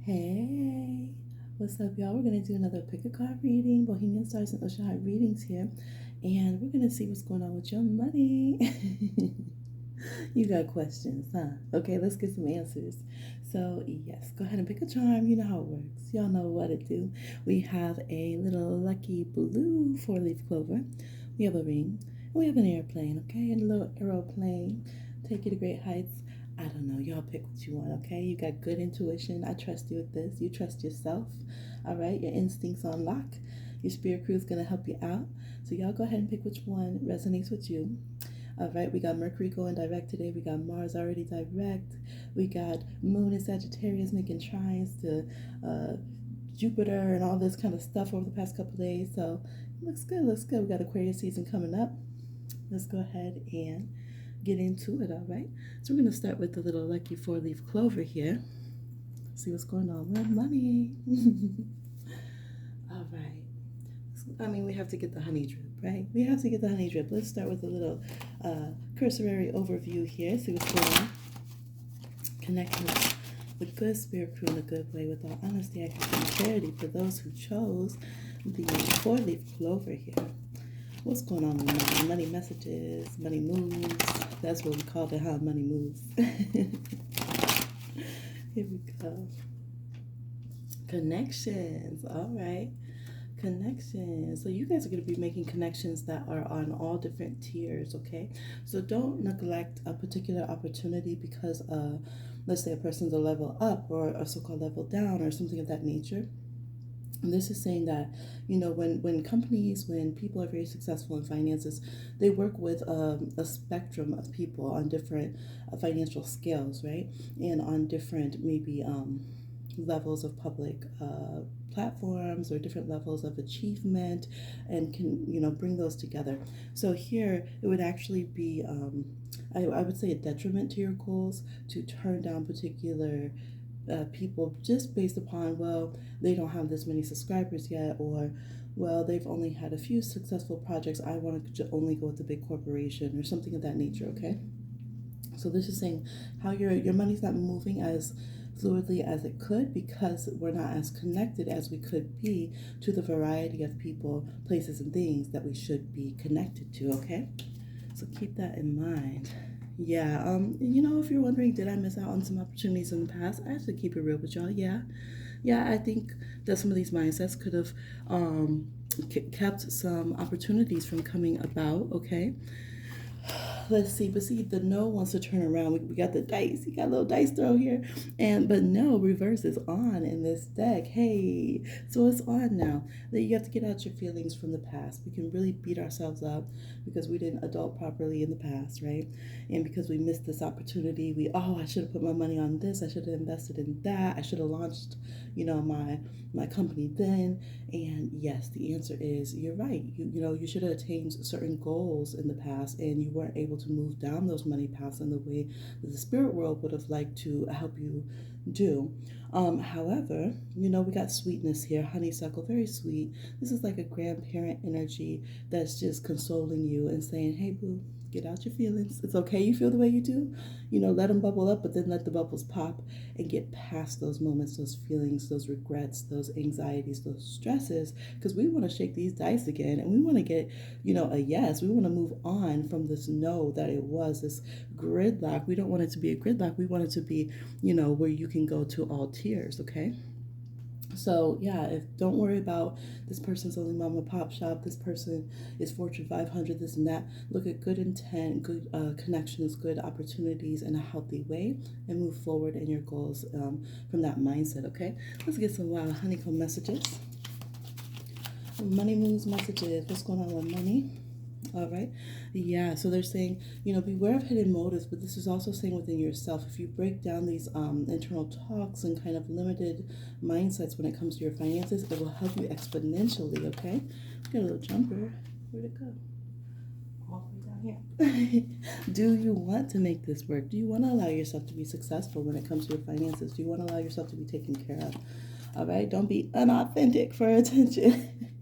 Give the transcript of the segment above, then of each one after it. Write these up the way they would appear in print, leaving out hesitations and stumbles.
Hey, what's up, y'all? We're going to do another pick a card reading, Bohemian Stars and Ocean High readings here, and we're going to see what's going on with your money. You got questions, huh? Okay, let's get some answers. So, yes, go ahead and pick a charm. You know how it works. Y'all know what to do. We have a little lucky blue four-leaf clover. We have a ring. And we have an airplane, okay? And a little aeroplane. Take you to great heights. I don't know. Y'all pick what you want, okay? You got good intuition. I trust you with this. You trust yourself. All right? Your instincts on lock. Your spirit crew is going to help you out. So y'all go ahead and pick which one resonates with you. All right, we got Mercury going direct today. We got Mars already direct. We got Moon and Sagittarius making trines to Jupiter and all this kind of stuff over the past couple days. So looks good, looks good. We got Aquarius season coming up. Let's go ahead and get into it, all right? So we're going to start with the little lucky four-leaf clover here. See what's going on with money. All right. I mean, we have to get the honey drip, right? We have to get the honey drip. Let's start with a little cursory overview here. See what's going on. Connecting with the good spirit crew in a good way with all honesty, accuracy, and charity for those who chose the four-leaf clover here. What's going on with money? Money messages, money moves. That's what we call it, how money moves. Here we go. Connections. All right. Connections. So you guys are going to be making connections that are on all different tiers, okay? So don't neglect a particular opportunity because, let's say a person's a level up or a so-called level down or something of that nature. And this is saying that, you know, when companies, when people are very successful in finances, they work with a spectrum of people on different financial scales, right? And on different maybe levels of public platforms or different levels of achievement, and can, you know, bring those together. So here it would actually be I would say a detriment to your goals to turn down particular people just based upon, well, they don't have this many subscribers yet, or well, they've only had a few successful projects, I want to only go with the big corporation or something of that nature, okay? So this is saying how your money's not moving as fluidly as it could because we're not as connected as we could be to the variety of people, places, and things that we should be connected to, okay? So keep that in mind. Yeah, you know, if you're wondering, did I miss out on some opportunities in the past? I have to keep it real with y'all. Yeah, I think that some of these mindsets could have kept some opportunities from coming about, okay? Let's see, but see, the no wants to turn around. We got the dice. You got a little dice throw here, but no, reverse is on in this deck. Hey, so it's on now. That you have to get out your feelings from the past. We can really beat ourselves up because we didn't adult properly in the past, right? And because we missed this opportunity, I should have put my money on this. I should have invested in that. I should have launched, you know, my company then. And yes, the answer is you're right. You know, you should have attained certain goals in the past, and you weren't able to move down those money paths in the way that the spirit world would have liked to help you do. However, you know, we got sweetness here, honeysuckle, very sweet. This is like a grandparent energy that's just consoling you and saying, hey, boo, get out your feelings. It's okay you feel the way you do. You know, let them bubble up, but then let the bubbles pop and get past those moments, those feelings, those regrets, those anxieties, those stresses, because we want to shake these dice again and we want to get, you know, a yes. We want to move on from this no that it was, this gridlock. We don't want it to be a gridlock. We want it to be, you know, where you can go to all tiers, okay? So yeah, don't worry about this person's only mom and pop shop. This person is Fortune 500, this and that. Look at good intent, good connections, good opportunities in a healthy way, and move forward in your goals from that mindset. Okay, let's get some wild honeycomb messages. Money moves messages. What's going on with money? All right. Yeah. So they're saying, you know, beware of hidden motives, but this is also saying within yourself. If you break down these internal talks and kind of limited mindsets when it comes to your finances, it will help you exponentially. Okay. Got a little jumper. Where'd it go? All the way down here. Do you want to make this work? Do you want to allow yourself to be successful when it comes to your finances? Do you want to allow yourself to be taken care of? All right. Don't be unauthentic for attention.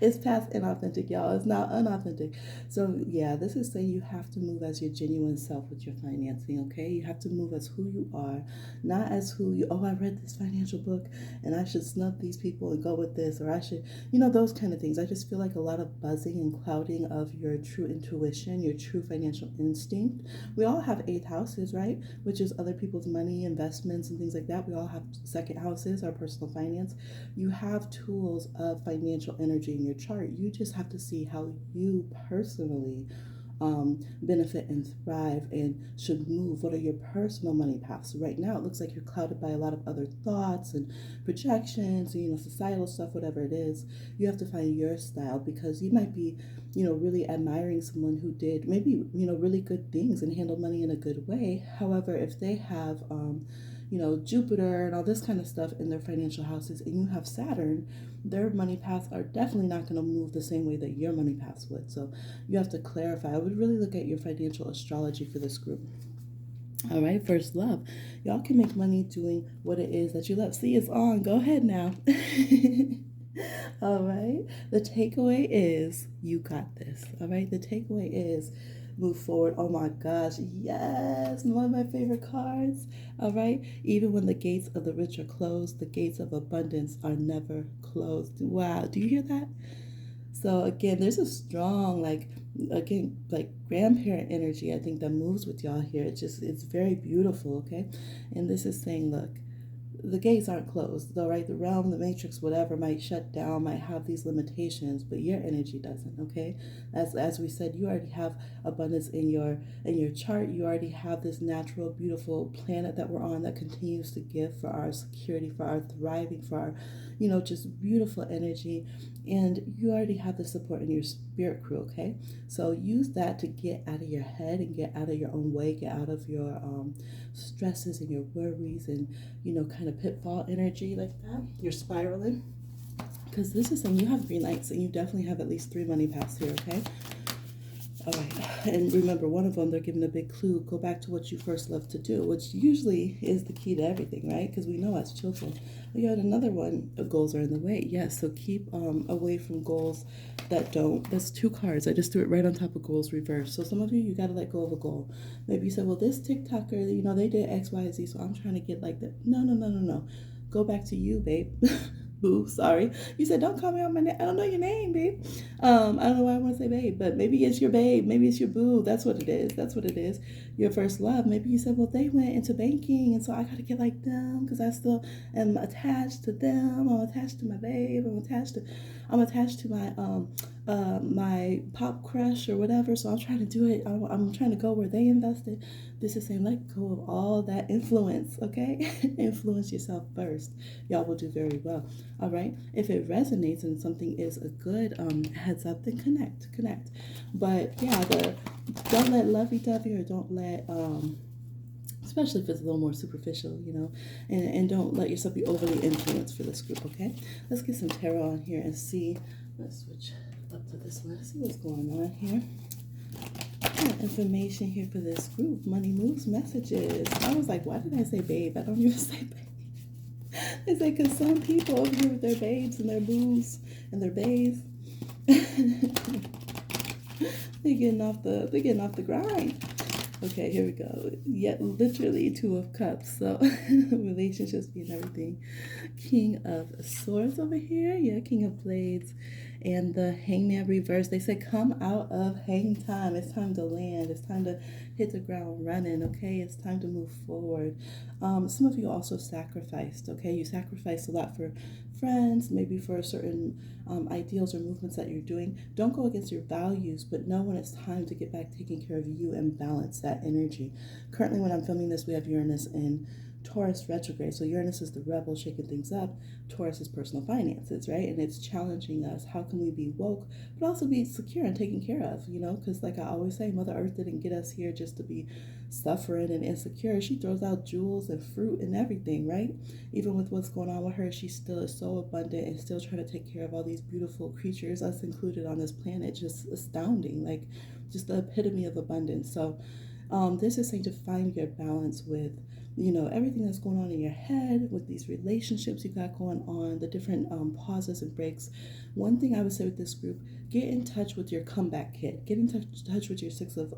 It's past inauthentic, y'all. It's not unauthentic. So yeah, this is saying you have to move as your genuine self with your financing, okay? You have to move as who you are, not as who you, oh, I read this financial book and I should snub these people and go with this, or I should, those kind of things. I just feel like a lot of buzzing and clouding of your true intuition, your true financial instinct. We all have eighth houses, right? Which is other people's money, investments, and things like that. We all have second houses, our personal finance. You have tools of financial energy in your chart. You just have to see how you personally benefit and thrive and should move. What are your personal money paths? Right now, it looks like you're clouded by a lot of other thoughts and projections, and, societal stuff, whatever it is. You have to find your style because you might be, really admiring someone who did maybe, really good things and handled money in a good way. However, if they have, Jupiter and all this kind of stuff in their financial houses, and you have Saturn, their money paths are definitely not going to move the same way that your money paths would. So you have to clarify. I would really look at your financial astrology for this group. All right, first love. Y'all can make money doing what it is that you love. See, it's on. Go ahead now. All right. The takeaway is you got this. All right. The takeaway is move forward. Oh my gosh. Yes. One of my favorite cards. All right. Even when the gates of the rich are closed, the gates of abundance are never closed. Wow. Do you hear that? So again, there's a strong, like grandparent energy, I think, that moves with y'all here. It's very beautiful, okay? And this is saying, look, the gates aren't closed, though, right? The realm, the matrix, whatever, might shut down, might have these limitations, but your energy doesn't, okay? As we said, you already have abundance in your chart. You already have this natural, beautiful planet that we're on that continues to give for our security, for our thriving, for our, just beautiful energy. And you already have the support in your spirit crew, okay? So use that to get out of your head and get out of your own way, get out of your stresses and your worries and, kind of pitfall energy like that. You're spiraling. Because this is saying you have green lights and you definitely have at least 3 money paths here, okay? All right. And remember, one of them, they're giving a big clue. Go back to what you first loved to do, which usually is the key to everything, right? Because we know as children. You had another one, goals are in the way. Yes, so keep away from goals that don't. That's 2 cards. I just threw it right on top of goals reversed. So some of you got to let go of a goal. Maybe you said, well, this TikToker, they did X, Y, Z, so I'm trying to get like that. No, no, no, no, no. Go back to you, babe. Boo, sorry. You said don't call me on my name. I don't know your name, babe. I don't know why I want to say babe, but maybe it's your babe, maybe it's your boo. That's what it is. That's what it is. Your first love. Maybe you said, well, they went into banking, and so I gotta get like them because I still am attached to them. I'm attached to my babe. I'm attached to my pop crush or whatever. So I'm trying to do it. I'm trying to go where they invested. This is saying let go of all that influence, okay? Influence yourself first. Y'all will do very well. All right. If it resonates and something is a good heads up, then connect. But yeah, don't let lovey-dovey, or don't let especially if it's a little more superficial, and don't let yourself be overly influenced for this group, okay? Let's get some tarot on here and see. Let's switch up to this one. Let's see what's going on here. Information here for this group. Money moves messages. I was like, why did I say babe? I don't even say babe. They say because some people over here with their babes and their boos and their babes, they're getting off the grind. Okay, here we go. Yet literally 2 of Cups. So relationships being everything. King of Swords over here. Yeah, King of Blades. And the Hangman reverse. They said come out of hang time. It's time to land. It's time to hit the ground running. Okay, it's time to move forward. Some of you also sacrificed. Okay, you sacrificed a lot for friends, maybe for certain ideals or movements that you're doing. Don't go against your values, but know when it's time to get back taking care of you and balance that energy. Currently, when I'm filming this, we have Uranus in Taurus retrograde. So Uranus is the rebel shaking things up. Taurus is personal finances, right? And it's challenging us. How can we be woke, but also be secure and taken care of, Because like I always say, Mother Earth didn't get us here just to be suffering and insecure. She throws out jewels and fruit and everything, right? Even with what's going on with her, she still is so abundant and still trying to take care of all these beautiful creatures, us included on this planet. Just astounding, like just the epitome of abundance. So This is saying to find your balance with, everything that's going on in your head, with these relationships you got going on, the different pauses and breaks. One thing I would say with this group, get in touch with your comeback kid. Get in touch with your Six of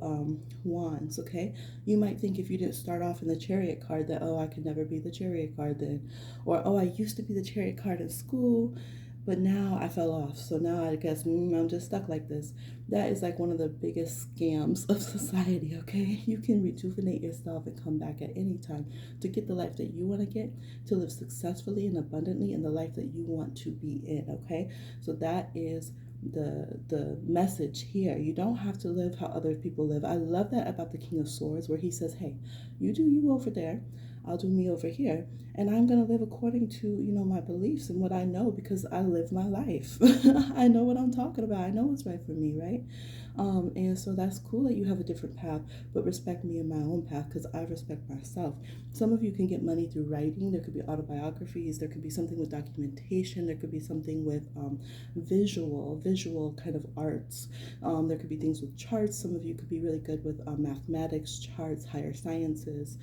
Wands, okay? You might think if you didn't start off in the Chariot card that, oh, I could never be the Chariot card then. Or, oh, I used to be the Chariot card in school, but now I fell off. So now I guess I'm just stuck like this. That is like one of the biggest scams of society, okay? You can rejuvenate yourself and come back at any time to get the life that you want to get, to live successfully and abundantly in the life that you want to be in, okay? So that is the message here. You don't have to live how other people live. I love that about the King of Swords, where he says, hey, you do you over there, I'll do me over here, and I'm going to live according to my beliefs and what I know, because I live my life. I know what I'm talking about. I know what's right for me, right? And so that's cool that you have a different path, but respect me in my own path, because I respect myself. Some of you can get money through writing. There could be autobiographies. There could be something with documentation. There could be something with visual kind of arts. There could be things with charts. Some of you could be really good with mathematics, charts, higher sciences,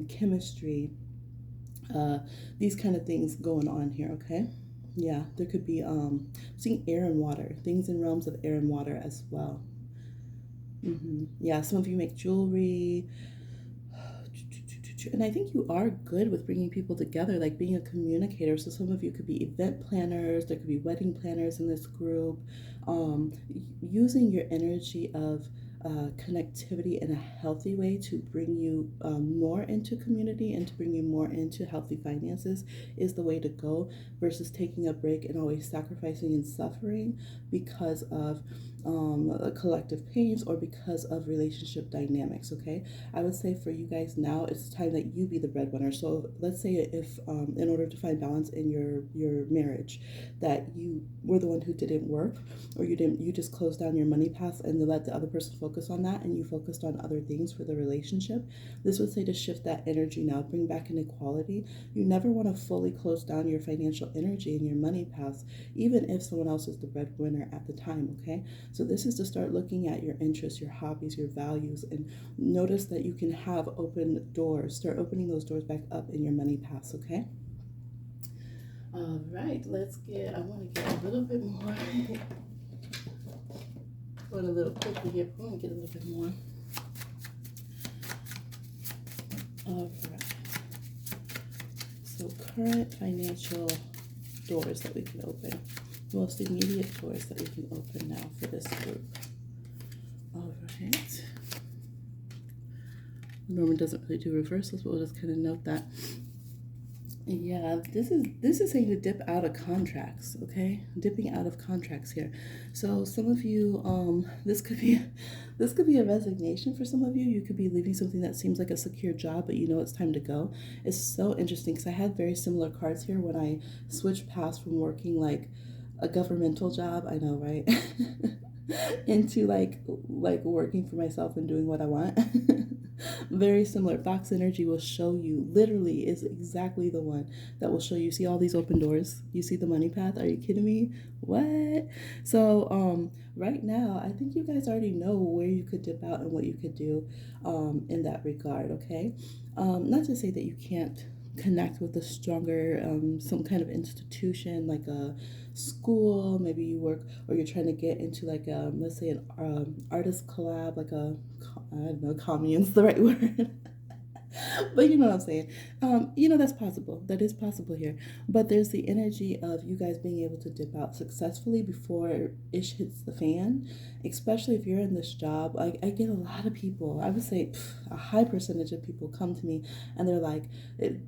chemistry, these kind of things going on here, okay? Yeah, there could be seeing air and water, things in realms of air and water as well. Yeah, some of you make jewelry, and I think you are good with bringing people together, like being a communicator. So some of you could be event planners, there could be wedding planners in this group, using your energy of connectivity in a healthy way to bring you more into community and to bring you more into healthy finances is the way to go, versus taking a break and always sacrificing and suffering because of collective pains or because of relationship dynamics, okay? I would say for you guys now, it's time that you be the breadwinner. So let's say if in order to find balance in your marriage, that you were the one who didn't work, or you just closed down your money path and let the other person focus on that, and you focused on other things for the relationship. This would say to shift that energy now, bring back an equality. You never want to fully close down your financial energy and your money paths, even if someone else is the breadwinner at the time, okay? So this is to start looking at your interests, your hobbies, your values, and notice that you can have open doors. Start opening those doors back up in your money paths, okay? All right, I want to get a little bit more. Going a little quickly here. I want to get a little bit more. All right. So current financial doors that we can open. Most immediate doors that we can open now for this group. All right. Norman doesn't really do reversals, but we'll just kind of note that. Yeah, this is saying to dip out of contracts, okay? Dipping out of contracts here. So some of you, this could be a resignation for some of you. You could be leaving something that seems like a secure job, but you know it's time to go. It's so interesting because I had very similar cards here when I switched paths from working like a governmental job, I know, right? into like working for myself and doing what I want. Very similar. Fox energy will show you, literally is exactly the one that will show you. See all these open doors? You see the money path? Are you kidding me? What? So right now, I think you guys already know where you could dip out and what you could do in that regard, okay? Not to say that you can't connect with a stronger some kind of institution like a school. Maybe you work or you're trying to get into like let's say an artist collab, like I don't know, commun's the right word. But you know what I'm saying. That's possible. That is possible here. But there's the energy of you guys being able to dip out successfully before ish hits the fan, especially if you're in this job. I get a lot of people, I would say a high percentage of people come to me and they're like,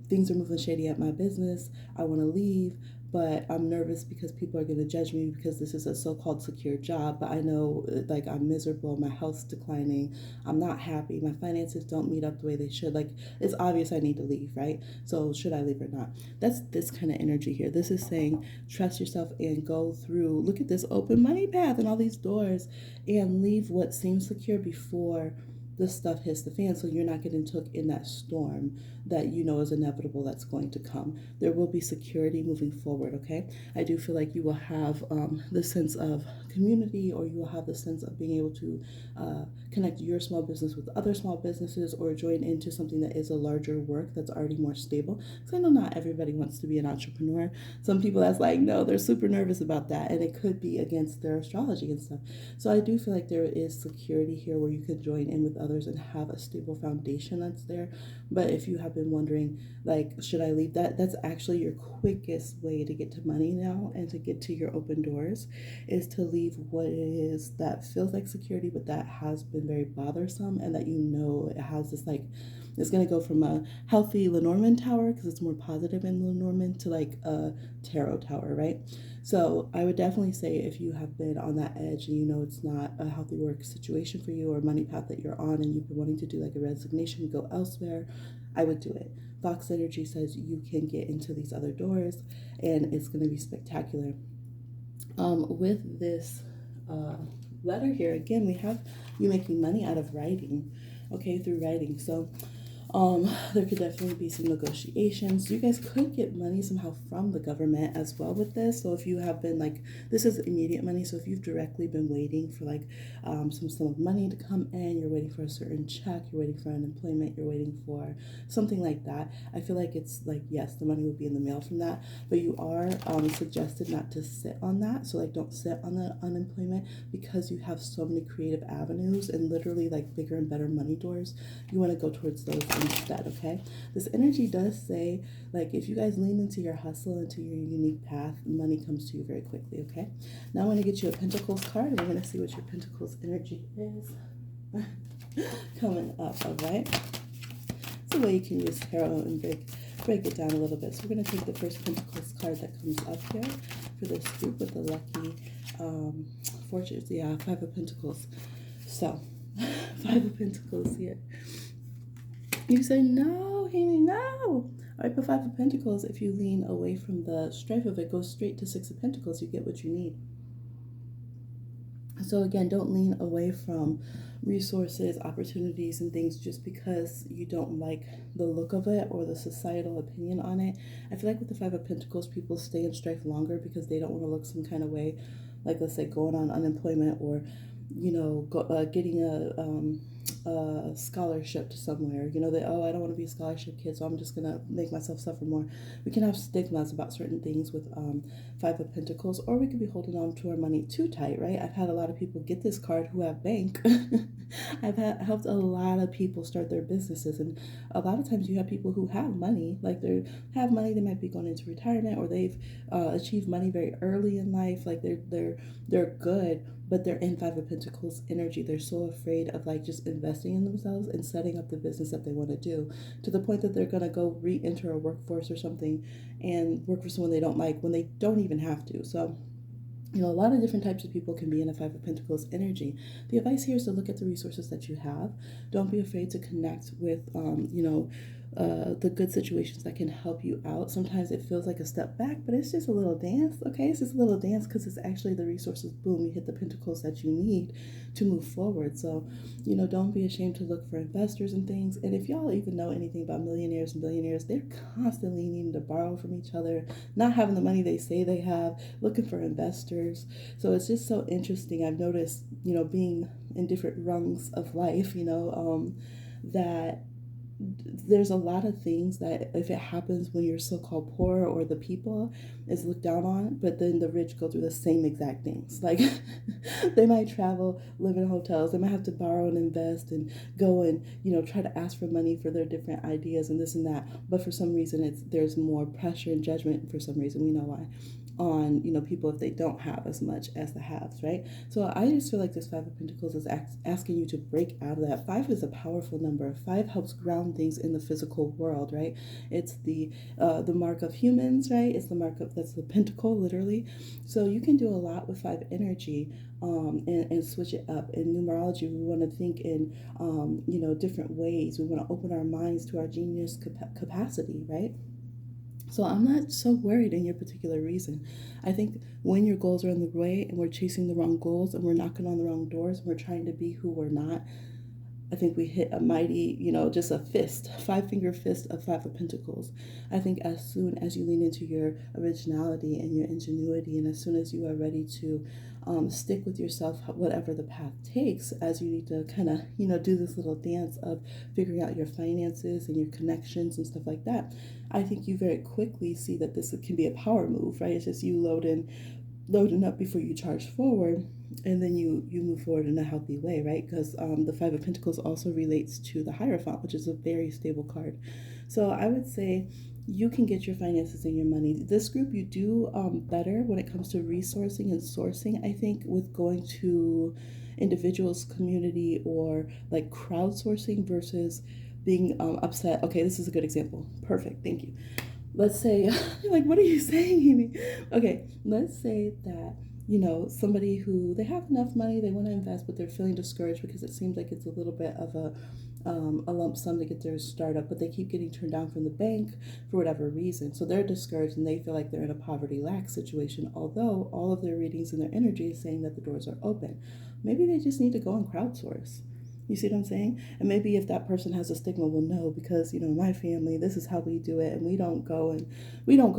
things are moving shady at my business. I want to leave, but I'm nervous because people are going to judge me because this is a so-called secure job. But I know like I'm miserable, my health's declining, I'm not happy, my finances don't meet up the way they should. Like it's obvious I need to leave, right? So should I leave or not? That's this kind of energy here. This is saying trust yourself and go through, look at this open money path and all these doors and leave what seems secure before this stuff hits the fan, so you're not getting took in that storm that you know is inevitable that's going to come. There will be security moving forward, okay? I do feel like you will have the sense of community, or you will have the sense of being able to connect your small business with other small businesses, or join into something that is a larger work that's already more stable. Because I know not everybody wants to be an entrepreneur. Some people that's like, no, they're super nervous about that, and it could be against their astrology and stuff. So I do feel like there is security here where you can join in with others and have a stable foundation that's there. But if you have been wondering, like, should I leave that? That's actually your quickest way to get to money now and to get to your open doors, is to leave what it is that feels like security, but that has been very bothersome, and that you know it has this like, it's going to go from a healthy Lenormand tower, because it's more positive in Lenormand, to like a tarot tower, right? So I would definitely say, if you have been on that edge and you know it's not a healthy work situation for you, or money path that you're on, and you've been wanting to do like a resignation, go elsewhere, I would do it. Fox energy says you can get into these other doors, and it's going to be spectacular. With this letter here, again, we have you making money out of writing, okay, through writing. So there could definitely be some negotiations. You guys could get money somehow from the government as well with this. So if you have been like, this is immediate money. So if you've directly been waiting for like some sum of money to come in, you're waiting for a certain check, you're waiting for unemployment, you're waiting for something like that, I feel like it's like, yes, the money will be in the mail from that, but you are suggested not to sit on that. So like, don't sit on the unemployment, because you have so many creative avenues and literally like bigger and better money doors. You want to go towards those instead, okay? This energy does say, like, if you guys lean into your hustle, into your unique path, money comes to you very quickly, okay? Now I'm going to get you a Pentacles card, and we're going to see what your Pentacles energy is coming up, all right? It's a way you can use tarot and break it down a little bit. So we're going to take the first Pentacles card that comes up here for this group with the lucky fortunes. Yeah, Five of Pentacles. So, Five of Pentacles here. You say, no, Amy, no. All right, but Five of Pentacles, if you lean away from the strife of it, goes straight to Six of Pentacles. You get what you need. So again, don't lean away from resources, opportunities, and things just because you don't like the look of it or the societal opinion on it. I feel like with the Five of Pentacles, people stay in strife longer because they don't want to look some kind of way, like let's say going on unemployment, or getting a scholarship to somewhere. You know, that, oh, I don't want to be a scholarship kid, so I'm just gonna make myself suffer more. We can have stigmas about certain things with Five of Pentacles, or we could be holding on to our money too tight, right? I've had a lot of people get this card who have bank. I've helped a lot of people start their businesses, and a lot of times you have people who have money, like they have money, they might be going into retirement, or they've achieved money very early in life, like they're good, but they're in Five of Pentacles energy. They're so afraid of like just investing in themselves and setting up the business that they want to do, to the point that they're going to go re-enter a workforce or something and work for someone they don't like when they don't even have to. So, you know, a lot of different types of people can be in a Five of Pentacles energy. The advice here is to look at the resources that you have. Don't be afraid to connect with, the good situations that can help you out. Sometimes it feels like a step back, but it's just a little dance, okay? It's just a little dance, because it's actually the resources, boom, you hit the pentacles that you need to move forward. So, you know, don't be ashamed to look for investors and things. And if y'all even know anything about millionaires and billionaires, they're constantly needing to borrow from each other, not having the money they say they have, looking for investors. So it's just so interesting. I've noticed, you know, being in different rungs of life, that there's a lot of things that if it happens when you're so-called poor, or the people is looked down on, but then the rich go through the same exact things. Like they might travel, live in hotels, they might have to borrow and invest and go and, try to ask for money for their different ideas and this and that. But for some reason there's more pressure and judgment, for some reason, we know why, on people if they don't have as much as the haves, right? So I just feel like this Five of Pentacles is asking you to break out of that. Five is a powerful number. Five helps ground things in the physical world, right? It's the mark of humans, right? It's the mark of, that's the pentacle, literally. So you can do a lot with five energy, and switch it up. In numerology, we want to think in different ways. We want to open our minds to our genius capacity, right? So I'm not so worried in your particular reason. I think when your goals are in the way and we're chasing the wrong goals and we're knocking on the wrong doors and we're trying to be who we're not, I think we hit a mighty, just a fist, 5 finger fist of Five of Pentacles. I think as soon as you lean into your originality and your ingenuity, and as soon as you are ready to stick with yourself, whatever the path takes, as you need to kind of, do this little dance of figuring out your finances and your connections and stuff like that, I think you very quickly see that this can be a power move, right? It's just you loading up before you charge forward, and then you move forward in a healthy way, right? Because the Five of Pentacles also relates to the Hierophant, which is a very stable card. So I would say you can get your finances and your money. This group, you do better when it comes to resourcing and sourcing, I think, with going to individuals, community, or like crowdsourcing versus being upset. Okay, this is a good example. Perfect, thank you. Let's say, like, what are you saying, Amy? Okay, let's say that, somebody who they have enough money, they want to invest, but they're feeling discouraged because it seems like it's a little bit of a lump sum to get their startup, but they keep getting turned down from the bank for whatever reason. So they're discouraged and they feel like they're in a poverty lack situation, although all of their readings and their energy is saying that the doors are open. Maybe they just need to go and crowdsource. You see what I'm saying? And maybe if that person has a stigma, well, no, because in my family, this is how we do it, and we don't go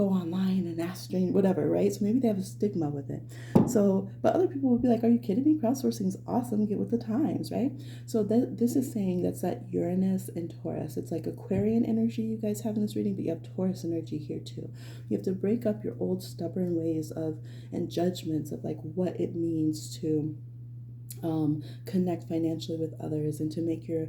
online and ask strange whatever, right? So maybe they have a stigma with it. So, but other people would be like, "Are you kidding me? Crowdsourcing is awesome. Get with the times, right?" So this is saying that's that Uranus and Taurus. It's like Aquarian energy you guys have in this reading, but you have Taurus energy here too. You have to break up your old stubborn ways of and judgments of like what it means to connect financially with others and to make your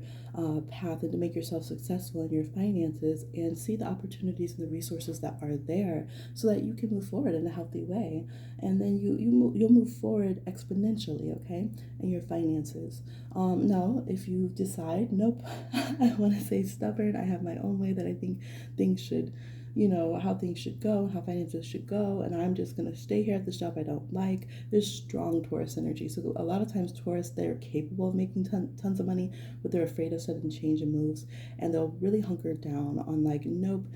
path and to make yourself successful in your finances and see the opportunities and the resources that are there so that you can move forward in a healthy way, and then you'll move forward exponentially, okay, in your finances. Now if you decide, nope, I want to say stubborn, I have my own way that I think things should, how things should go, how finances should go, and I'm just going to stay here at this job I don't like. There's strong Taurus energy. So a lot of times Taurus, they're capable of making tons of money, but they're afraid of sudden change and moves, and they'll really hunker down on like, nope,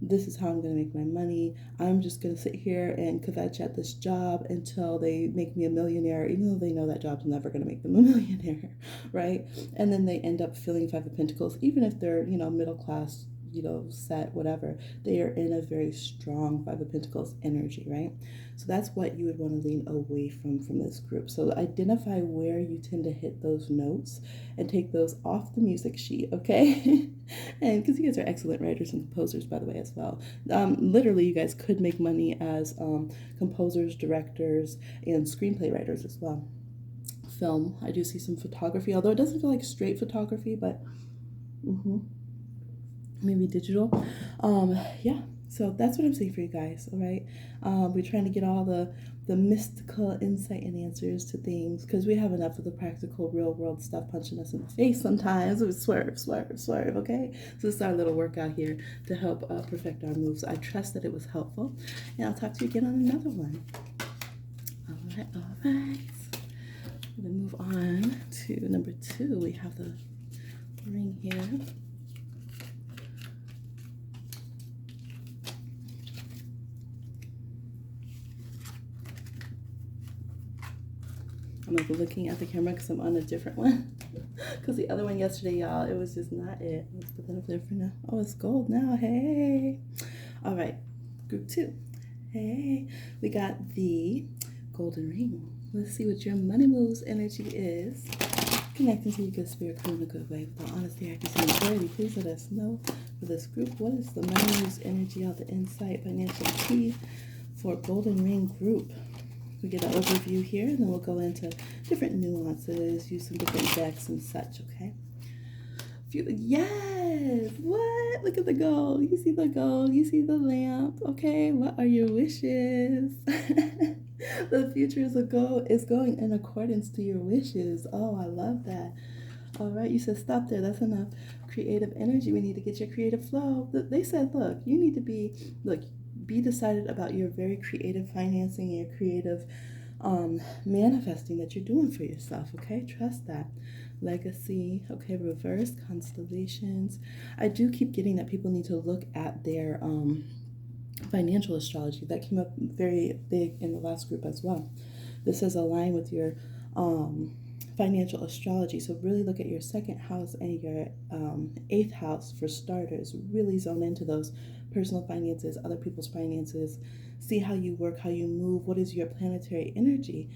this is how I'm going to make my money. I'm just going to sit here and kvetch at this job until they make me a millionaire, even though they know that job's never going to make them a millionaire, right? And then they end up filling Five of Pentacles, even if they're, middle class, set, whatever, they are in a very strong Five of Pentacles energy, right? So that's what you would want to lean away from this group. So identify where you tend to hit those notes and take those off the music sheet, okay? And because you guys are excellent writers and composers, by the way, as well. Literally, you guys could make money as composers, directors, and screenplay writers as well. Film, I do see some photography, although it doesn't feel like straight photography, but maybe digital. Yeah, so that's what I'm saying for you guys. All right, we're trying to get all the mystical insight and answers to things because we have enough of the practical real world stuff punching us in the face sometimes. We swerve, okay? So this is our little workout here to help perfect our moves. I trust that it was helpful, and I'll talk to you again on another one. All right, we're gonna move on to number 2. We have the ring here. I'm like looking at the camera because I'm on a different one. Because the other one yesterday, y'all, it was just not it. Let's put that up there for now. Oh, it's gold now. Hey. All right. Group 2. Hey. We got the golden ring. Let's see what your money moves energy is. Connecting to your good spirit crew in a good way. With all honesty, accuracy, and clarity, please let us know for this group. What is the money moves energy of the insight financial key for golden ring group? We get an overview here, and then we'll go into different nuances, use some different decks and such, okay? Yes! What? Look at the gold. You see the gold. You see the lamp. Okay, what are your wishes? The future is going in accordance to your wishes. Oh, I love that. All right, you said stop there. That's enough. Creative energy. We need to get your creative flow. They said, look, you need to be decided about your very creative financing, your creative manifesting that you're doing for yourself, okay? Trust that. Legacy, okay, reverse constellations. I do keep getting that people need to look at their financial astrology. That came up very big in the last group as well. This says align with your financial astrology. So really look at your second house and your eighth house for starters. Really zone into those personal finances, other people's finances. See how you work, how you move. What is your planetary energy?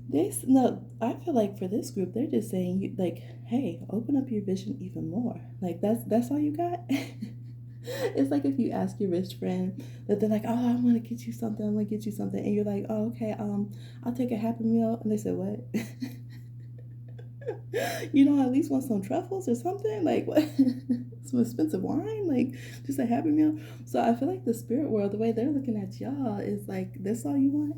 No, I feel like for this group, they're just saying you like, hey, open up your vision even more. Like that's all you got. It's like if you ask your rich friend that they're like, oh, I want to get you something, I'm gonna get you something, and you're like, oh, okay, I'll take a Happy Meal, and they said, what? You don't at least want some truffles or something? Like what? Some expensive wine? Like just a Happy Meal? So I feel like the spirit world, the way they're looking at y'all is like, that's all you want?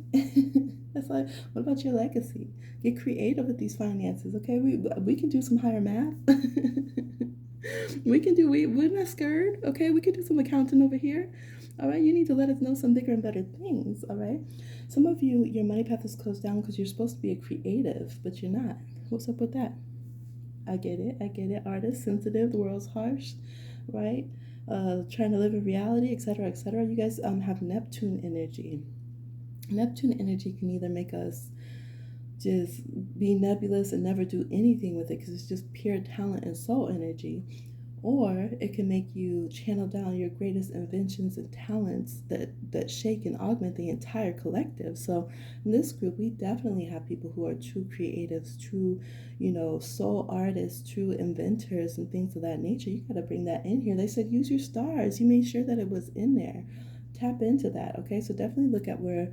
That's like, what about your legacy? Get creative with these finances, okay? We can do some higher math. We're not scared, okay? We can do some accounting over here. All right, you need to let us know some bigger and better things, all right? Some of you, your money path is closed down because you're supposed to be a creative, but you're not. What's up with that? I get it. Artist, sensitive, the world's harsh, right? Trying to live in reality, etc., etc. You guys have Neptune energy. Neptune energy can either make us just be nebulous and never do anything with it because it's just pure talent and soul energy, or it can make you channel down your greatest inventions and talents that shake and augment the entire collective. So in this group, we definitely have people who are true creatives, true, soul artists, true inventors and things of that nature. You got to bring that in here. They said use your stars. You made sure that it was in there. Tap into that, okay? So definitely look at where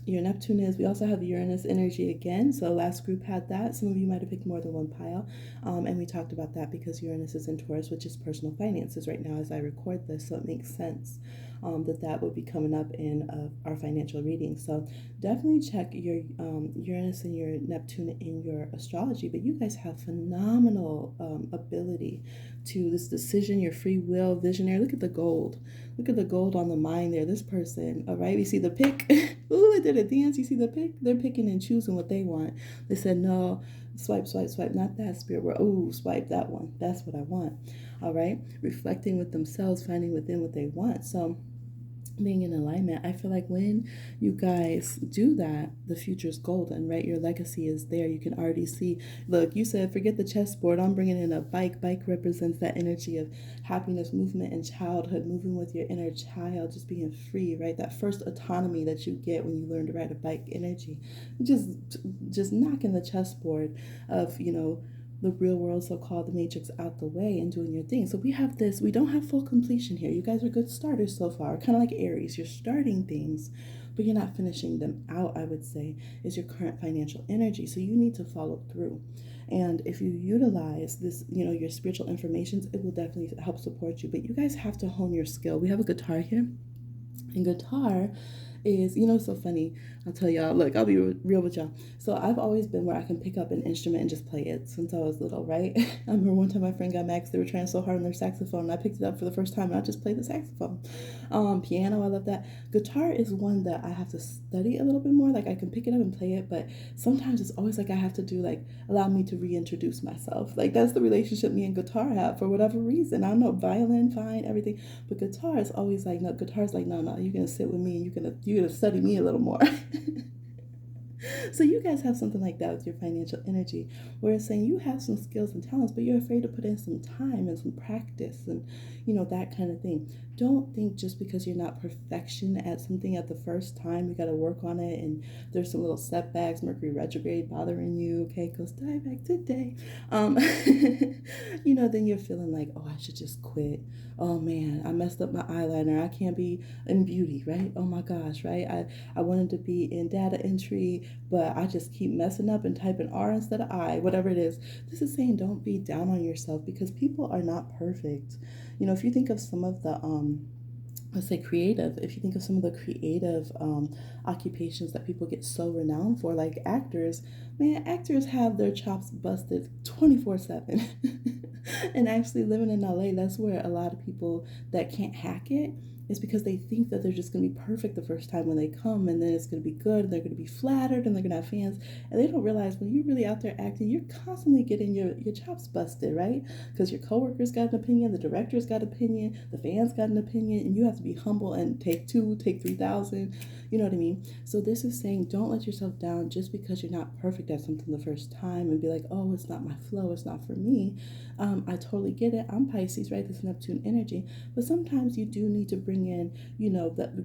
your Neptune is. We also have Uranus energy again. So last group had that. Some of you might have picked more than one pile. And we talked about that because Uranus is in Taurus, which is personal finances right now as I record this. So it makes sense that would be coming up in our financial reading. So definitely check your Uranus and your Neptune in your astrology. But you guys have phenomenal ability to this decision, your free will, visionary. Look at the gold. Look at the gold on the mind there. This person, all right, you see the pick? Ooh, I did a dance. You see the pick? They're picking and choosing what they want. They said, no, swipe, swipe, swipe. Not that spirit where, oh, swipe that one. That's what I want. All right. Reflecting with themselves, finding within what they want. So being in alignment, I feel like when you guys do that, the future's golden, right? Your legacy is there. You can already see, look, you said, forget the chessboard. I'm bringing in a bike. Bike represents that energy of happiness, movement, and childhood, moving with your inner child, just being free, right? That first autonomy that you get when you learn to ride a bike energy. Just knocking the chessboard of, the real world, so-called the matrix, out the way and doing your thing. So we have this, we don't have full completion here. You guys are good starters so far, kind of like Aries. You're starting things, but you're not finishing them out, I would say, is your current financial energy. So you need to follow through. And if you utilize this, your spiritual informations, it will definitely help support you. But you guys have to hone your skill. We have a guitar here. And guitar is, it's so funny. I'll tell y'all, look, I'll be real with y'all. So I've always been where I can pick up an instrument and just play it since I was little, right? I remember one time my friend got mad because they were trying so hard on their saxophone, and I picked it up for the first time and I just played the saxophone. Piano, I love that. Guitar is one that I have to study a little bit more. Like I can pick it up and play it, but sometimes it's always like I have to do allow me to reintroduce myself. Like that's the relationship me and guitar have for whatever reason. I don't know, violin, fine, everything. But guitar is always like, no, guitar's like, no, you're gonna sit with me and you're gonna study me a little more. So you guys have something like that with your financial energy, where it's saying you have some skills and talents, but you're afraid to put in some time and some practice and, that kind of thing. Don't think just because you're not perfection at something at the first time, you got to work on it and there's some little setbacks, Mercury retrograde bothering you, okay, goes die back today. Then you're feeling like, oh, I should just quit. Oh man, I messed up my eyeliner. I can't be in beauty, right? Oh my gosh, right? I wanted to be in data entry, but I just keep messing up and typing R instead of I, whatever it is. This is saying don't be down on yourself because people are not perfect. If you think of some of the let's say creative, if you think of some of the creative occupations that people get so renowned for, like actors, man, actors have their chops busted 24/7. And actually living in LA, that's where a lot of people that can't hack it It's because they think that they're just going to be perfect the first time when they come, and then it's going to be good, and they're going to be flattered, and they're going to have fans. And they don't realize when you're really out there acting, you're constantly getting your chops busted, right? Because your coworkers got an opinion, the director's got an opinion, the fans got an opinion, and you have to be humble and take two, take 3,000. You know what I mean? So this is saying don't let yourself down just because you're not perfect at something the first time and be like, oh, it's not my flow, it's not for me. I totally get it. I'm Pisces, right? This Neptune energy. But sometimes you do need to bring in,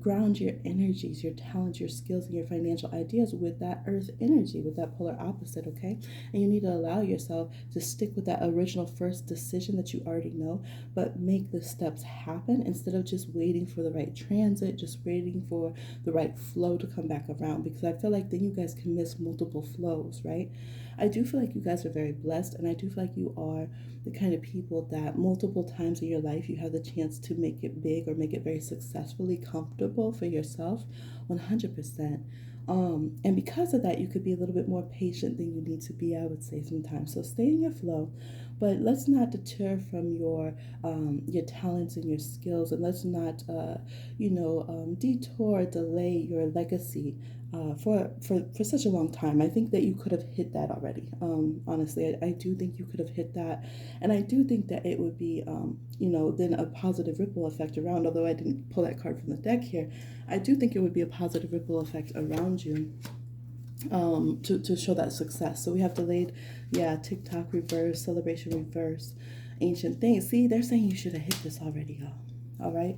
ground your energies, your talents, your skills, and your financial ideas with that earth energy, with that polar opposite, okay? And you need to allow yourself to stick with that original first decision that you already know, but make the steps happen instead of just waiting for the right transit, just waiting for the right flow to come back around. Because I feel like then you guys can miss multiple flows, right? I do feel like you guys are very blessed, and I do feel like you are the kind of people that multiple times in your life you have the chance to make it big or make it very successfully comfortable for yourself. 100%. And because of that, you could be a little bit more patient than you need to be, I would say, sometimes. So stay in your flow, but let's not deter from your talents and your skills, and let's not detour, delay your legacy for such a long time. I think that you could have hit that already. Honestly, I do think you could have hit that, and I do think that it would be then a positive ripple effect around. Although I didn't pull that card from the deck here, I do think it would be a positive ripple effect around you. To show that success. So we have delayed, TikTok reverse, celebration reverse, ancient things. See, they're saying you should have hit this already, y'all. All right?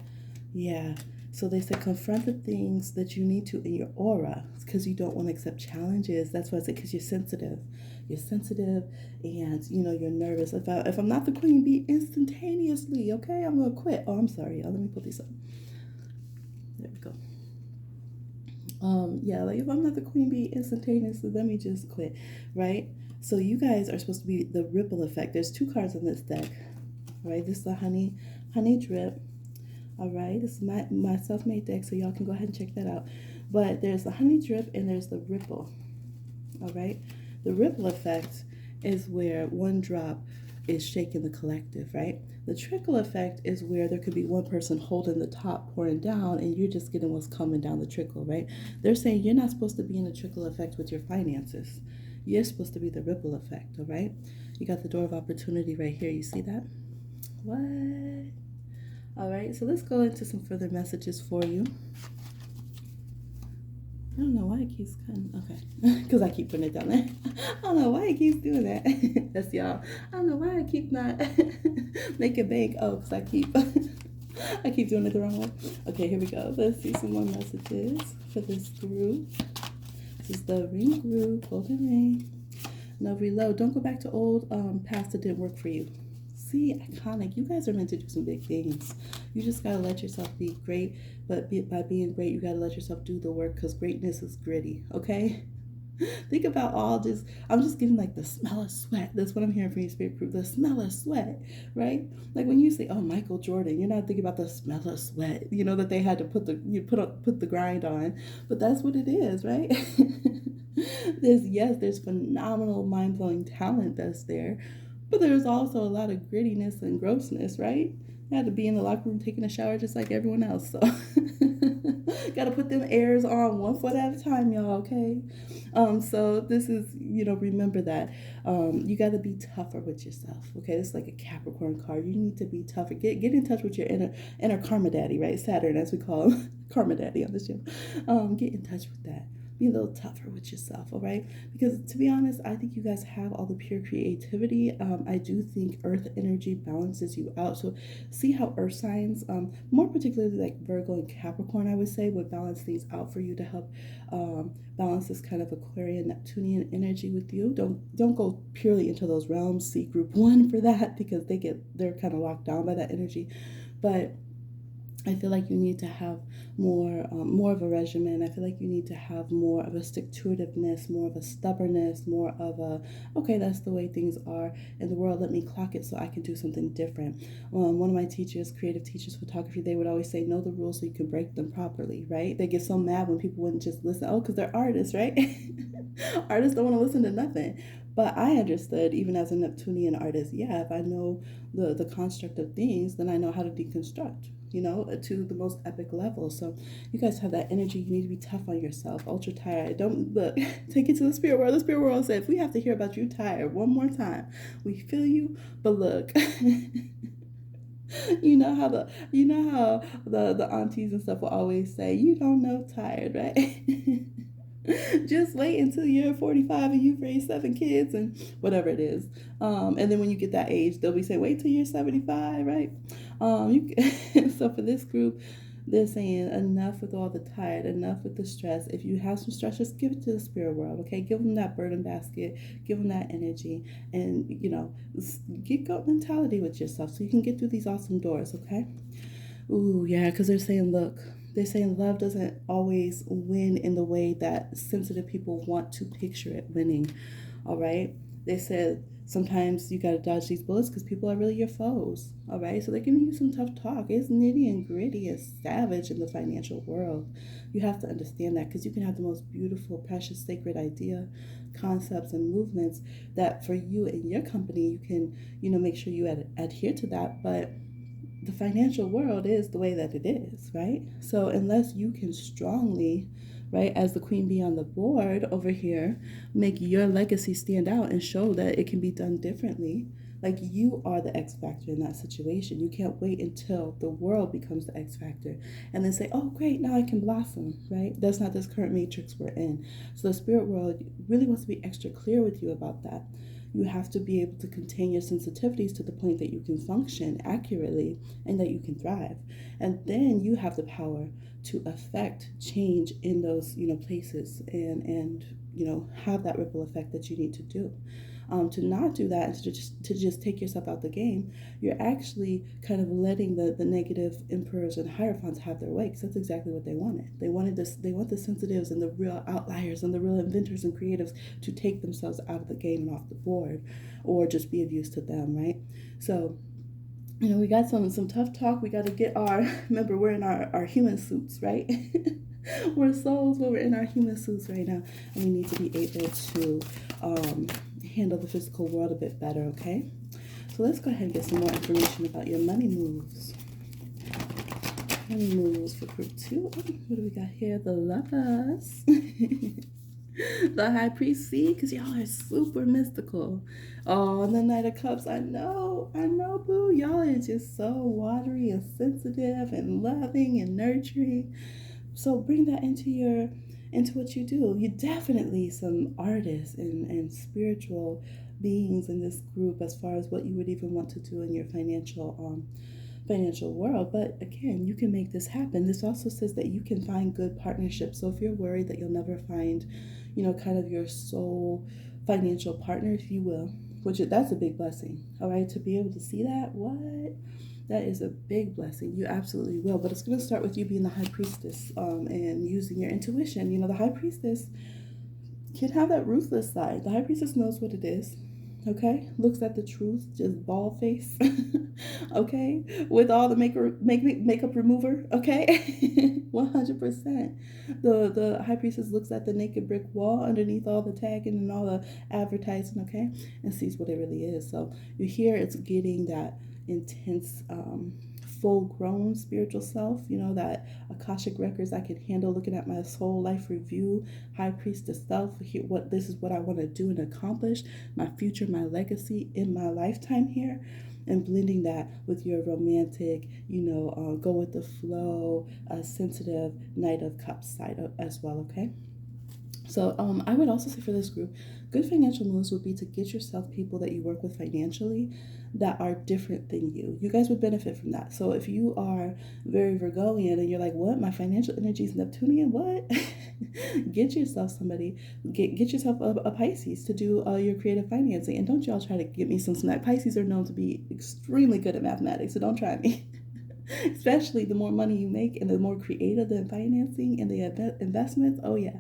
Yeah. So they said confront the things that you need to in your aura because you don't want to accept challenges. That's why I said because you're sensitive. You're sensitive and, you're nervous. If I'm not the queen bee instantaneously, okay, I'm going to quit. Oh, I'm sorry. Let me put these up. There we go. Like if I'm not the queen bee instantaneously, let me just quit, right? So you guys are supposed to be the ripple effect. There's two cards on this deck, right? This is the honey drip. All right, this is my self-made deck, so y'all can go ahead and check that out. But there's the honey drip and there's the ripple. All right, the ripple effect is where one drop is shaking the collective, right? The trickle effect is where there could be one person holding the top, pouring down, and you're just getting what's coming down the trickle, right? They're saying you're not supposed to be in a trickle effect with your finances. You're supposed to be the ripple effect, all right? You got the door of opportunity right here. You see that? What? All right, so let's go into some further messages for you. I don't know why it keeps cutting. Okay, because I keep putting it down there. I don't know why it keeps doing that. That's y'all. I don't know why I keep not making bank. Oh, because I keep doing it the wrong way. Okay, here we go. Let's see some more messages for this group. This is the ring group, golden ring. No, reload. Don't go back to old past that didn't work for you. See, iconic. You guys are meant to do some big things. You just gotta let yourself be great, but by being great, you gotta let yourself do the work because greatness is gritty, okay? Think about all this. I'm just getting like the smell of sweat. That's what I'm hearing from you, Spirit Group. The smell of sweat, right? Like when you say, "Oh, Michael Jordan," you're not thinking about the smell of sweat. You know that they had to put the grind on, but that's what it is, right? There's phenomenal, mind blowing talent that's there, but there's also a lot of grittiness and grossness, right? I had to be in the locker room taking a shower just like everyone else. So got to put them airs on one foot at a time, y'all, okay? So this is, remember that. You got to be tougher with yourself, okay? It's like a Capricorn card. You need to be tougher. Get in touch with your inner karma daddy, right? Saturn, as we call him, karma daddy on this show. Get in touch with that. Be a little tougher with yourself, all right? Because to be honest, I think you guys have all the pure creativity. I do think earth energy balances you out. So see how earth signs, more particularly like Virgo and Capricorn, I would say, would balance these out for you to help balance this kind of Aquarian, Neptunian energy with you. Don't go purely into those realms. See group 1 for that because they're kind of locked down by that energy. But I feel like you need to have more of a regimen. I feel like you need to have more of a stick-to-itiveness, more of a stubbornness, more of a, okay, that's the way things are in the world. Let me clock it so I can do something different. One of my teachers, creative teachers, photography, they would always say, know the rules so you can break them properly, right? They get so mad when people wouldn't just listen. Oh, because they're artists, right? Artists don't want to listen to nothing. But I understood, even as a Neptunian artist, if I know the construct of things, then I know how to deconstruct, to the most epic level. So you guys have that energy. You need to be tough on yourself. Ultra tired. Don't look. Take it to the spirit world. The spirit world said, if we have to hear about you tired one more time, we feel you. But look, you know how the aunties and stuff will always say, you don't know tired, right? Just wait until you're 45 and you've raised 7 kids and whatever it is. And then when you get that age, they'll be saying, wait till you're 75, right? So for this group, they're saying enough with all the tired, enough with the stress. If you have some stress, just give it to the spirit world, okay? Give them that burden basket, give them that energy, and, get goat mentality with yourself so you can get through these awesome doors, okay? Ooh, yeah, because they're saying love doesn't always win in the way that sensitive people want to picture it winning, all right? They said sometimes you got to dodge these bullets because people are really your foes, all right? So they're giving you some tough talk. It's nitty and gritty and savage in the financial world. You have to understand that because you can have the most beautiful, precious, sacred idea, concepts, and movements that for you and your company, you can, make sure you adhere to that, but the financial world is the way that it is, right? So unless you can strongly, right, as the queen bee on the board over here, make your legacy stand out and show that it can be done differently, like you are the X factor in that situation. You can't wait until the world becomes the X factor and then say, oh, great, now I can blossom, right? That's not this current matrix we're in. So the spirit world really wants to be extra clear with you about that. You have to be able to contain your sensitivities to the point that you can function accurately and that you can thrive. And then you have the power to affect change in those, places and have that ripple effect that you need to do. To not do that and to just take yourself out the game, you're actually kind of letting the negative emperors and hierophants have their way, because that's exactly what they wanted. They wanted this. They want the sensitives and the real outliers and the real inventors and creatives to take themselves out of the game and off the board, or just be of use to them, right? So we got some tough talk. We got to get remember, we're in our human suits, right? We're souls, but we're in our human suits right now. And we need to be able to handle the physical world a bit better, okay? So let's go ahead and get some more information about your money moves. Money moves for group 2. What do we got here? The Lovers. The High Priest, see? Because y'all are super mystical. Oh, and the Knight of Cups. I know, boo. Y'all are just so watery and sensitive and loving and nurturing. So bring that into what you do. You're definitely some artists and spiritual beings in this group as far as what you would even want to do in your financial world. But again, you can make this happen. This also says that you can find good partnerships. So if you're worried that you'll never find, kind of your soul financial partner, if you will, that's a big blessing. All right, to be able to see that, that is a big blessing. You absolutely will. But it's going to start with you being the High Priestess and using your intuition. The High Priestess can have that ruthless side. The High Priestess knows what it is. Okay, looks at the truth, just bald face. Okay, with all the makeup remover. Okay, 100%. The High Priestess looks at the naked brick wall underneath all the tagging and all the advertising. Okay, and sees what it really is. So you hear it's getting that intense, full-grown spiritual self. That Akashic records I can handle, looking at my soul life review, High Priestess self. This is what I want to do and accomplish, my future, my legacy in my lifetime here, and blending that with your romantic, go with the flow, sensitive Knight of Cups side as well. Okay. So I would also say for this group, good financial moves would be to get yourself people that you work with financially that are different than you. You guys would benefit from that. So if you are very Virgoian and you're like, what? My financial energy is Neptunian? What? Get yourself somebody. Get yourself a Pisces to do your creative financing. And don't y'all try to get me some snack. Pisces are known to be extremely good at mathematics, so don't try me. Especially the more money you make and the more creative the financing and the investments. Oh yeah.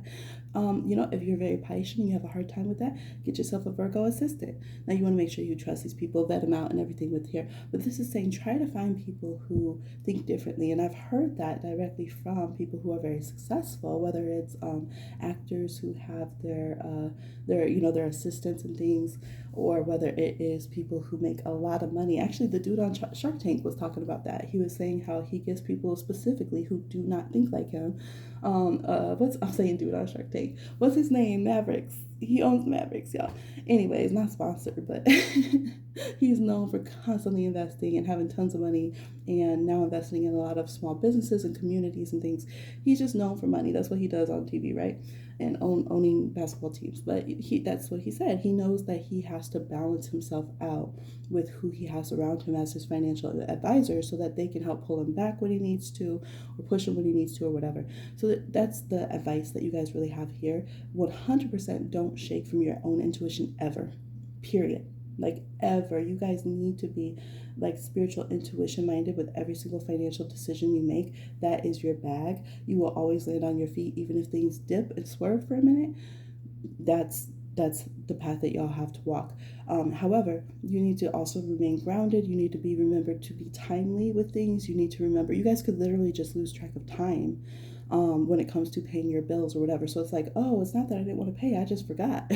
If you're very patient and you have a hard time with that, get yourself a Virgo assistant. Now, you want to make sure you trust these people, vet them out, and everything with here. But this is saying try to find people who think differently. And I've heard that directly from people who are very successful, whether it's actors who have their assistants and things, or whether it is people who make a lot of money. Actually, the dude on Shark Tank was talking about that. He was saying how he gets people specifically who do not think like him. I'm saying dude on Shark Tank. What's his name? Mavericks. He owns Mavericks, y'all. Anyways, not sponsored, but he's known for constantly investing and having tons of money, and now investing in a lot of small businesses and communities and things. He's just known for money. That's what he does on TV, right? And owning basketball teams. But that's what he said. He knows that he has to balance himself out with who he has around him as his financial advisor, so that they can help pull him back when he needs to, or push him when he needs to, or whatever. So that's the advice that you guys really have here. 100% don't shake from your own intuition ever. Period. Like, ever. You guys need to be like spiritual intuition minded with every single financial decision you make. That is your bag. You will always land on your feet, even if things dip and swerve for a minute. That's the path that y'all have to walk. However, you need to also remain grounded. You need to be remembered to be timely with things. You need to remember, you guys could literally just lose track of time when it comes to paying your bills or whatever. So it's like, oh, it's not that I didn't want to pay, I just forgot.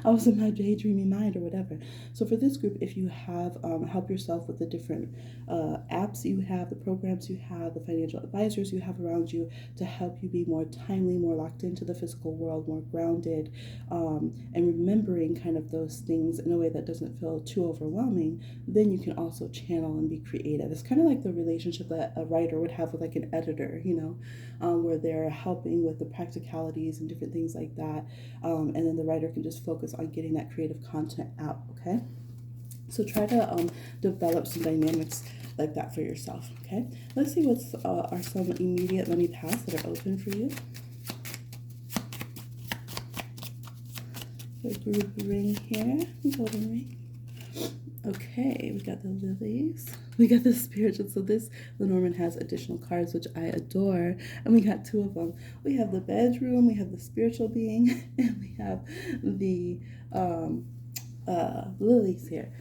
I was in my daydreaming mind or whatever. So for this group, if you have help yourself with the different apps you have, the programs you have, the financial advisors you have around you to help you be more timely, more locked into the physical world, more grounded, and remembering kind of those things in a way that doesn't feel too overwhelming, then you can also channel and be creative. It's kind of like the relationship that a writer would have with like an editor, where they're helping with the practicalities and different things like that. And then the writer can just focus on getting that creative content out, okay? So try to develop some dynamics like that for yourself, okay? Let's see what's are some immediate money paths that are open for you. The group ring here, golden ring. Okay, we got the lilies. We got the spiritual. So this Lenormand has additional cards, which I adore. And we got two of them. We have the bedroom, we have the spiritual being, and we have the lilies here.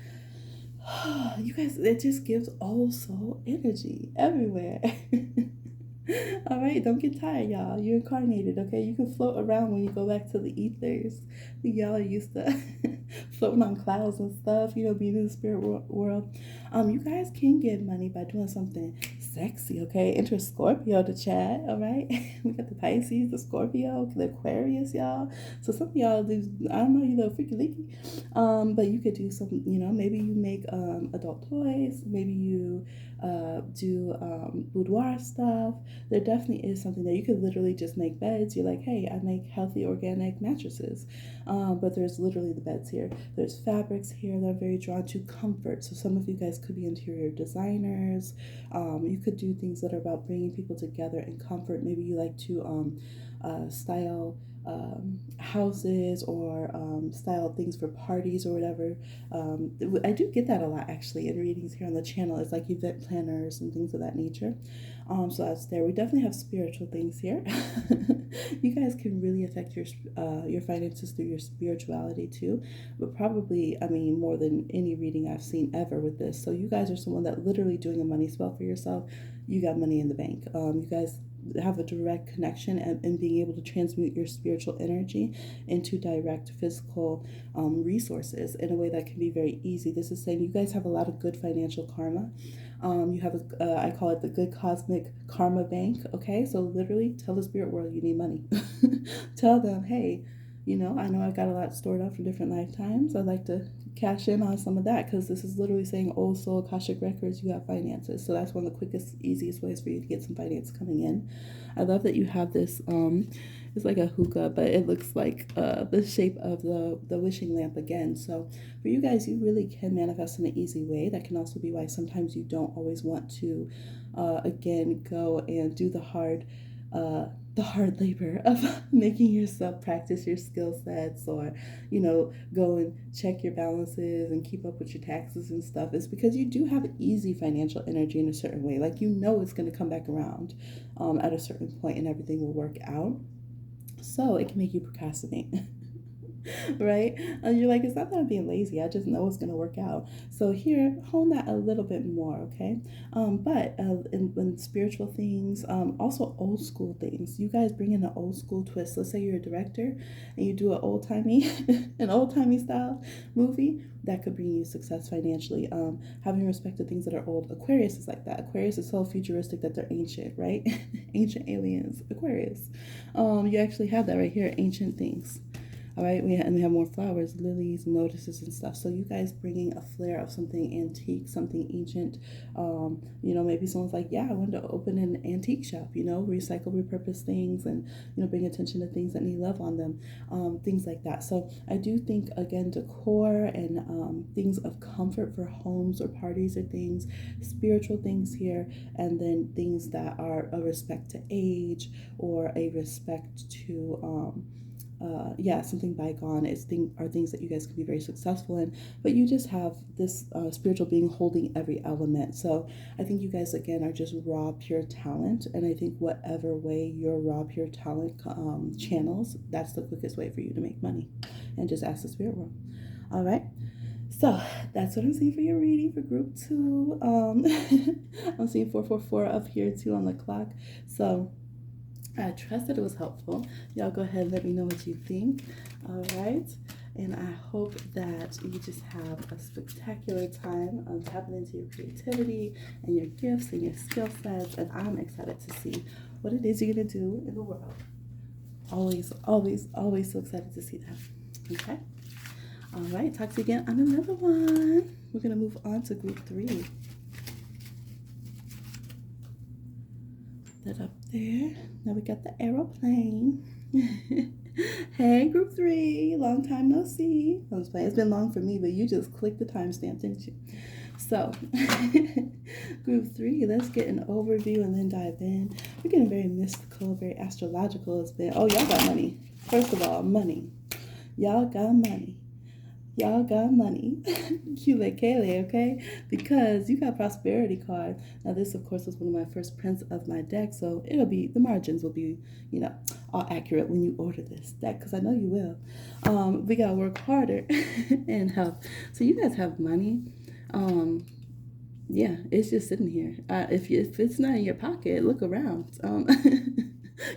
You guys, it just gives all soul energy everywhere. All right, don't get tired, y'all. You're incarnated, okay? You can float around when you go back to the ethers. Y'all are used to floating on clouds and stuff, being in the spirit world. You guys can get money by doing something sexy, okay? Enter Scorpio to chat, all right? We got the Pisces, the Scorpio, the Aquarius, y'all. So some of y'all do, I don't know, you little freaky leaky. But you could do some, maybe you make adult toys, maybe you do boudoir stuff. There definitely is something there. You could literally just make beds. You're like, hey, I make healthy organic mattresses. But there's literally the beds here. There's fabrics here that are very drawn to comfort. So some of you guys could be interior designers. You could do things that are about bringing people together in comfort. Maybe you like to style houses or style things for parties or whatever. I do get that a lot actually in readings here on the channel. It's like event planners and things of that nature. So that's there. We definitely have spiritual things here. You guys can really affect your finances through your spirituality too, but probably, more than any reading I've seen ever with this. So you guys are someone that literally doing a money spell for yourself, you got money in the bank. You guys have a direct connection and being able to transmute your spiritual energy into direct physical resources in a way that can be very easy. This is saying you guys have a lot of good financial karma. You have I call it the good cosmic karma bank. Okay, so literally tell the spirit world you need money. Tell them, hey, I know I got a lot stored up from different lifetimes. I'd like to cash in on some of that, because this is literally saying old soul Akashic records, you have finances. So that's one of the quickest, easiest ways for you to get some finance coming in. I love that you have this it's like a hookah, but it looks like the shape of the wishing lamp again. So for you guys, you really can manifest in an easy way. That can also be why sometimes you don't always want to again go and do the hard labor of making yourself practice your skill sets, or go and check your balances and keep up with your taxes and stuff. It's because you do have easy financial energy in a certain way. Like, it's going to come back around at a certain point and everything will work out. So it can make you procrastinate. Right? And you're like, it's not that I'm being lazy. I just know it's going to work out. So here, hone that a little bit more, okay? But in spiritual things, also old school things. You guys bring in an old school twist. Let's say you're a director and you do an old timey style movie that could bring you success financially. Having respect to things that are old. Aquarius is like that. Aquarius is so futuristic that they're ancient, right? Ancient aliens. Aquarius. You actually have that right here. Ancient things. All right, and we have more flowers, lilies, lotuses, and stuff. So you guys bringing a flair of something antique, something ancient. Maybe someone's like, yeah, I want to open an antique shop. Recycle, repurpose things, and bring attention to things that need love on them, things like that. So I do think again, decor and things of comfort for homes or parties or things, spiritual things here, and then things that are a respect to age or a respect to. Something bygone are things that you guys can be very successful in, but you just have this spiritual being holding every element. So I think you guys again are just raw pure talent, and I think whatever way your raw pure talent channels, that's the quickest way for you to make money. And just ask the spirit world. All right. So that's what I'm seeing for your reading for group 2. I'm seeing 444 up here too on the clock. So I trust that it was helpful. Y'all go ahead and let me know what you think. All right. And I hope that you just have a spectacular time tapping into your creativity and your gifts and your skill sets. And I'm excited to see what it is you're going to do in the world. Always, always, always so excited to see that. Okay. All right. Talk to you again on another one. We're going to move on to group 3. That up there. Now we got the aeroplane. Hey, group 3. Long time no see. I was playing. It's been long for me, but you just clicked the timestamp, didn't you? So, group 3, let's get an overview and then dive in. We're getting very mystical, very astrological. It's been, y'all got money. First of all, money. Y'all got money. Y'all got money. Kule Kele, okay? Because you got prosperity card. Now this, of course, was one of my first prints of my deck, so the margins will be, all accurate when you order this deck, because I know you will. We gotta work harder and help. So you guys have money. It's just sitting here. If it's not in your pocket, look around.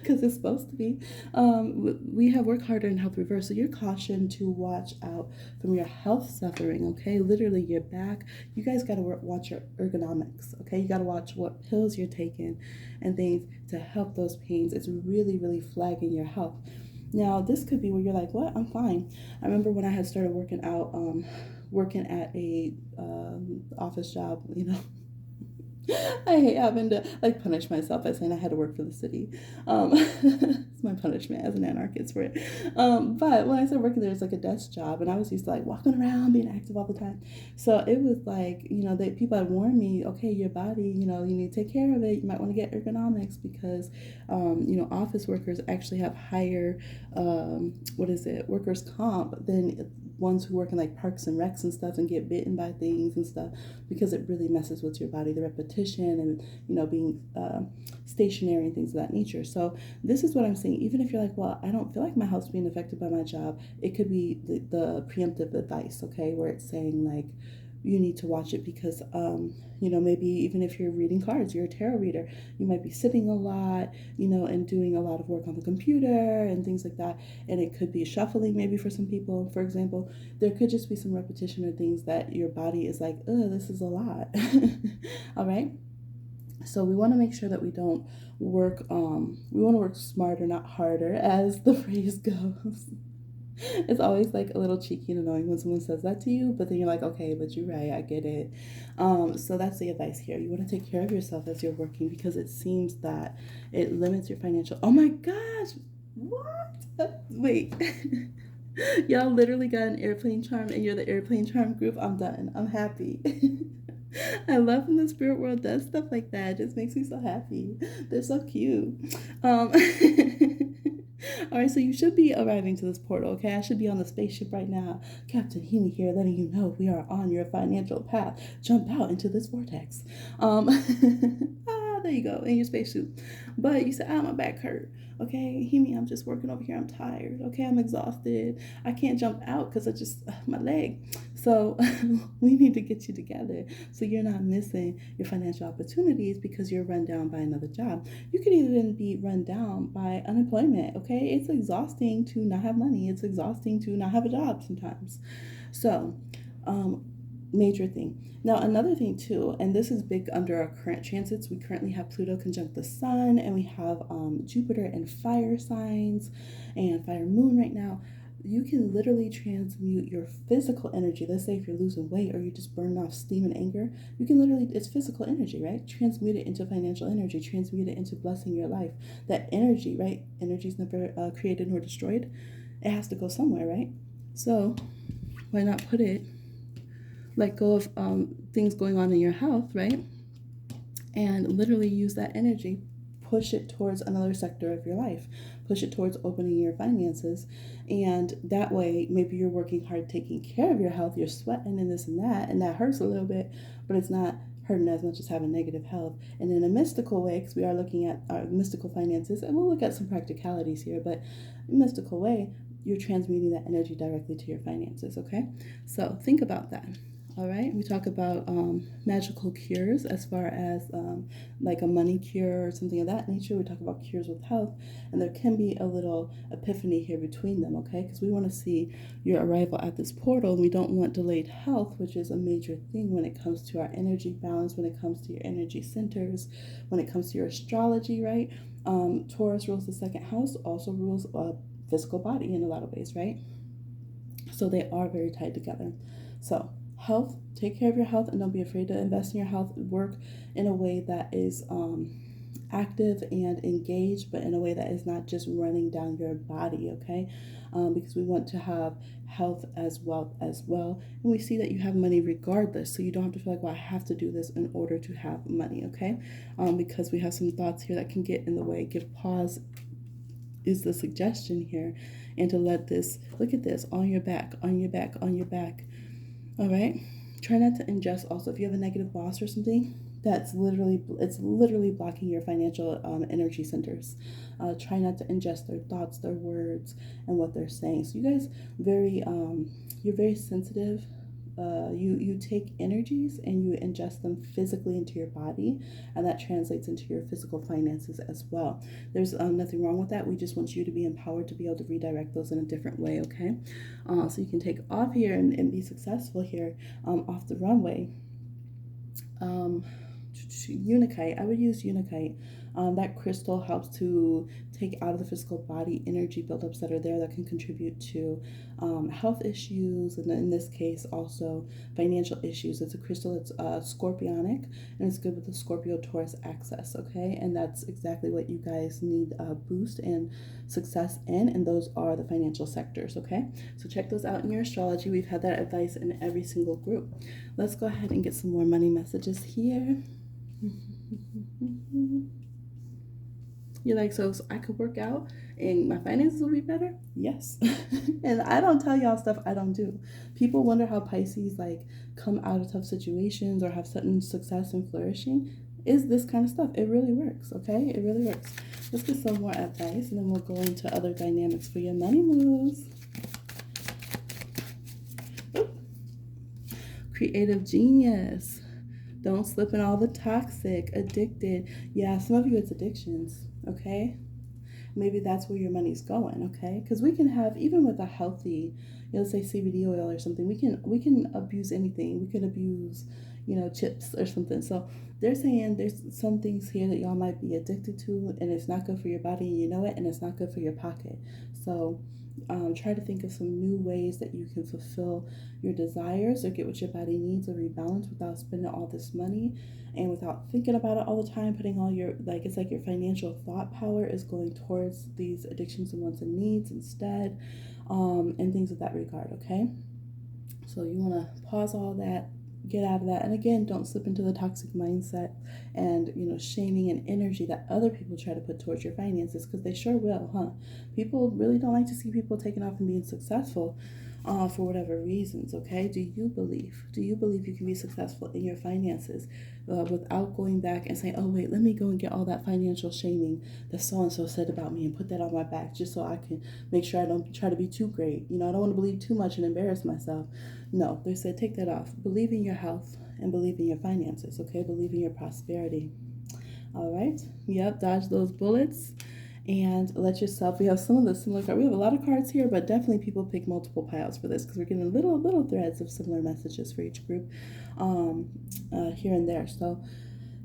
Because it's supposed to be. We have work harder and health reverse. So you're cautioned to watch out from your health suffering, okay? Literally your back. You guys got to watch your ergonomics, okay? You got to watch what pills you're taking and things to help those pains. It's really, really flagging your health. Now, this could be where you're like, what? I'm fine. I remember when I had started working out, working at a office job, I hate having to punish myself by saying I had to work for the city. It's my punishment as an anarchist for it. But when I started working there, it's like a desk job, and I was used to walking around, being active all the time. So it was people had warned me, okay, your body, you need to take care of it. You might want to get ergonomics because, office workers actually have higher, workers' comp than ones who work in parks and recs and stuff and get bitten by things and stuff, because it really messes with your body, the repetition and being stationary and things of that nature. So this is what I'm saying. Even if you're like, well, I don't feel like my health's being affected by my job, it could be the preemptive advice, okay, where it's saying you need to watch it because, maybe even if you're reading cards, you're a tarot reader, you might be sitting a lot, and doing a lot of work on the computer and things like that. And it could be shuffling maybe for some people, for example. There could just be some repetition or things that your body is like, oh, this is a lot. All right. So we want to make sure that we don't work, we want to work smarter, not harder, as the phrase goes. It's always a little cheeky and annoying when someone says that to you, but then you're like, okay, but you're right, I get it. So that's the advice here. You want to take care of yourself as you're working, because it seems that it limits your financial. Oh my gosh, what? Wait. Y'all literally got an airplane charm and you're the airplane charm group. I'm done. I'm happy. I love when the spirit world does stuff like that. It just makes me so happy. They're so cute. All right, so you should be arriving to this portal, okay? I should be on the spaceship right now. Captain Heaney here, letting you know we are on your financial path. Jump out into this vortex. there you go, in your spacesuit. But you say, my back hurt. Okay, hear me, I'm just working over here. I'm tired. Okay, I'm exhausted. I can't jump out because I just, my leg. So we need to get you together so you're not missing your financial opportunities because you're run down by another job. You could even be run down by unemployment. Okay, it's exhausting to not have money. It's exhausting to not have a job sometimes. So, major thing. Now, another thing too, and this is big under our current transits, we currently have Pluto conjunct the Sun, and we have Jupiter and fire signs and fire moon right now. You can literally transmute your physical energy. Let's say if you're losing weight or you're just burning off steam and anger, you can literally, it's physical energy, right? Transmute it into financial energy, transmute it into blessing your life. That energy, right? Energy is never created nor destroyed. It has to go somewhere, right? So why not put it, let go of things going on in your health, right? And literally use that energy, push it towards another sector of your life, push it towards opening your finances. And that way, maybe you're working hard taking care of your health, you're sweating and this and that hurts a little bit, but it's not hurting as much as having negative health. And in a mystical way, because we are looking at our mystical finances, and we'll look at some practicalities here, but in a mystical way, you're transmuting that energy directly to your finances, okay? So think about that. All right, we talk about magical cures as far as like a money cure or something of that nature. We talk about cures with health, and there can be a little epiphany here between them, okay? Because we want to see your arrival at this portal, and we don't want delayed health, which is a major thing when it comes to our energy balance, when it comes to your energy centers, when it comes to your astrology, right? Taurus rules the second house, also rules physical body in a lot of ways, right? So they are very tied together. So health, take care of your health, and don't be afraid to invest in your health. Work in a way that is active and engaged, but in a way that is not just running down your body, okay? Because we want to have health as well. And we see that you have money regardless, so you don't have to feel like, well, I have to do this in order to have money, okay? Because we have some thoughts here that can get in the way. Give pause is the suggestion here, and to let this, look at this, on your back, on your back, on your back. All right, try not to ingest. Also, if you have a negative boss or something, it's literally blocking your financial energy centers. Try not to ingest their thoughts, their words, and what they're saying. So you guys you're very sensitive. You take energies and you ingest them physically into your body, and that translates into your physical finances as well. There's nothing wrong with that. We just want you to be empowered to be able to redirect those in a different way, okay? So you can take off here and be successful here off the runway. Unakite, I would use Unakite. That crystal helps to take out of the physical body energy buildups that are there that can contribute to health issues, and in this case also financial issues. It's a crystal that's scorpionic, and it's good with the Scorpio Taurus axis, okay? And that's exactly what you guys need a boost and success in, and those are the financial sectors, okay? So check those out in your astrology. We've had that advice in every single group. Let's go ahead and get some more money messages here. You're like, so I could work out and my finances will be better? Yes. And I don't tell y'all stuff I don't do. People wonder how Pisces like come out of tough situations or have sudden success and flourishing. Is this kind of stuff. It really works, okay? It really works. Let's get some more advice, and then we'll go into other dynamics for your money moves. Oop. Creative genius. Don't slip in all the toxic, addicted. Yeah, some of you it's addictions, okay? Maybe that's where your money's going, okay? Because we can have, even with a healthy, let's say CBD oil or something, we can abuse anything. We can abuse, chips or something. So they're saying there's some things here that y'all might be addicted to, and it's not good for your body, and you know it, and it's not good for your pocket. So try to think of some new ways that you can fulfill your desires or get what your body needs or rebalance without spending all this money and without thinking about it all the time, putting all your, it's like your financial thought power is going towards these addictions and wants and needs instead, and things of that regard, okay? So you want to pause all that, get out of that, and again, don't slip into the toxic mindset and shaming and energy that other people try to put towards your finances, because they sure will, huh? People really don't like to see people taking off and being successful. for whatever reasons, okay? Do you believe? Do you believe you can be successful in your finances without going back and saying, oh, wait, let me go and get all that financial shaming that so-and-so said about me and put that on my back just so I can make sure I don't try to be too great. I don't want to believe too much and embarrass myself. No, they said take that off. Believe in your health and believe in your finances, okay? Believe in your prosperity. All right. Yep. Dodge those bullets and let yourself. We have some of the similar cards. We have a lot of cards here, but definitely people pick multiple piles for this because we're getting little threads of similar messages for each group here and there. So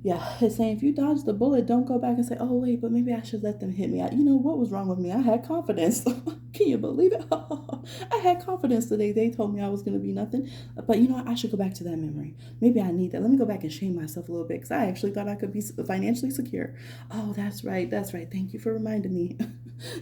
yeah, it's saying if you dodge the bullet, don't go back and say, oh, wait, but maybe I should let them hit me. What was wrong with me? I had confidence. Can you believe it? I had confidence today. They told me I was going to be nothing. But I should go back to that memory. Maybe I need that. Let me go back and shame myself a little bit because I actually thought I could be financially secure. Oh, that's right. That's right. Thank you for reminding me.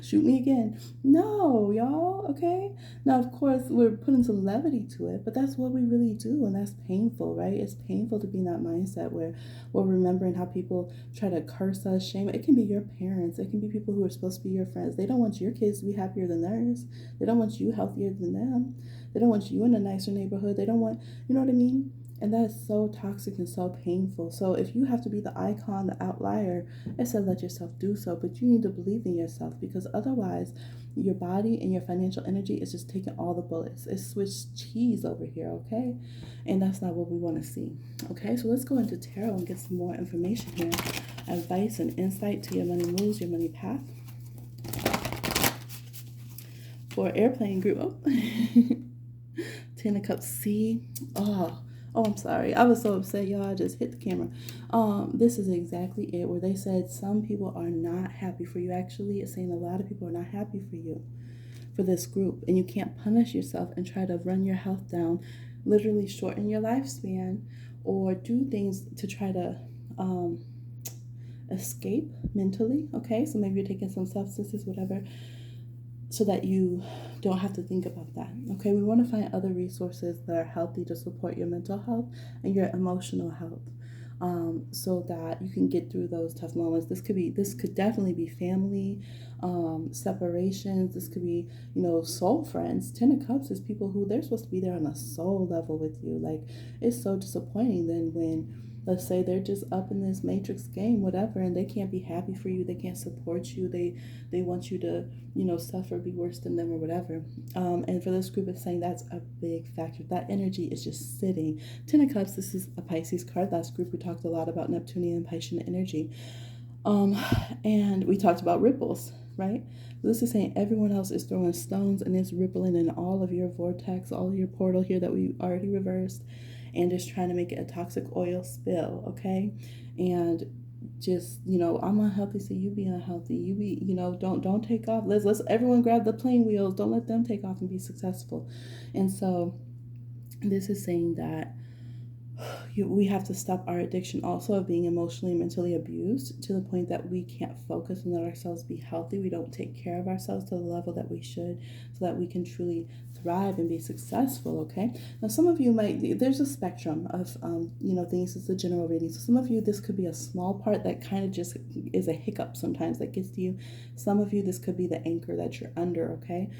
Shoot me again. No, y'all. Okay. Now, of course, we're putting some levity to it, but that's what we really do. And that's painful, right? It's painful to be in that mindset where we're remembering how people try to curse us, shame. It can be your parents. It can be people who are supposed to be your friends. They don't want your kids to be happier than theirs. They don't want you healthier than them. They don't want you in a nicer neighborhood. They don't want, you know what I mean? And that's so toxic and so painful. So if you have to be the icon, the outlier, it said let yourself do so. But you need to believe in yourself because otherwise your body and your financial energy is just taking all the bullets. It's Swiss cheese over here, okay? And that's not what we want to see. Okay, so let's go into tarot and get some more information here. Advice and insight to your money moves, your money path. For airplane group. Oh. Ten of Cups. See? Oh, I'm sorry. I was so upset, y'all. I just hit the camera. This is exactly it, where they said some people are not happy for you. Actually, it's saying a lot of people are not happy for you, for this group. And you can't punish yourself and try to run your health down, literally shorten your lifespan, or do things to try to escape mentally. Okay, so maybe you're taking some substances, whatever, so that you don't have to think about that. Okay, we want to find other resources that are healthy to support your mental health and your emotional health, so that you can get through those tough moments. This could definitely be family, separations. This could be, soul friends. Ten of Cups is people who they're supposed to be there on a soul level with you. Like, it's so disappointing then when, let's say, they're just up in this matrix game, whatever, and they can't be happy for you. They can't support you. They want you to, suffer, be worse than them or whatever. And for this group, it's saying that's a big factor. That energy is just sitting. Ten of Cups, this is a Pisces card. Last group, we talked a lot about Neptunian and Piscean energy. And we talked about ripples, right? This is saying everyone else is throwing stones and it's rippling in all of your vortex, all of your portal here that we already reversed, and just trying to make it a toxic oil spill, okay? And just, I'm unhealthy, so you be unhealthy. You be, don't take off. Let's everyone grab the plane wheels. Don't let them take off and be successful. And so this is saying that we have to stop our addiction also of being emotionally and mentally abused to the point that we can't focus and let ourselves be healthy. We don't take care of ourselves to the level that we should so that we can truly thrive and be successful, okay? Now, some of you there's a spectrum of, things. It's a general reading. So some of you, this could be a small part that kind of just is a hiccup sometimes that gets to you. Some of you, this could be the anchor that you're under, okay?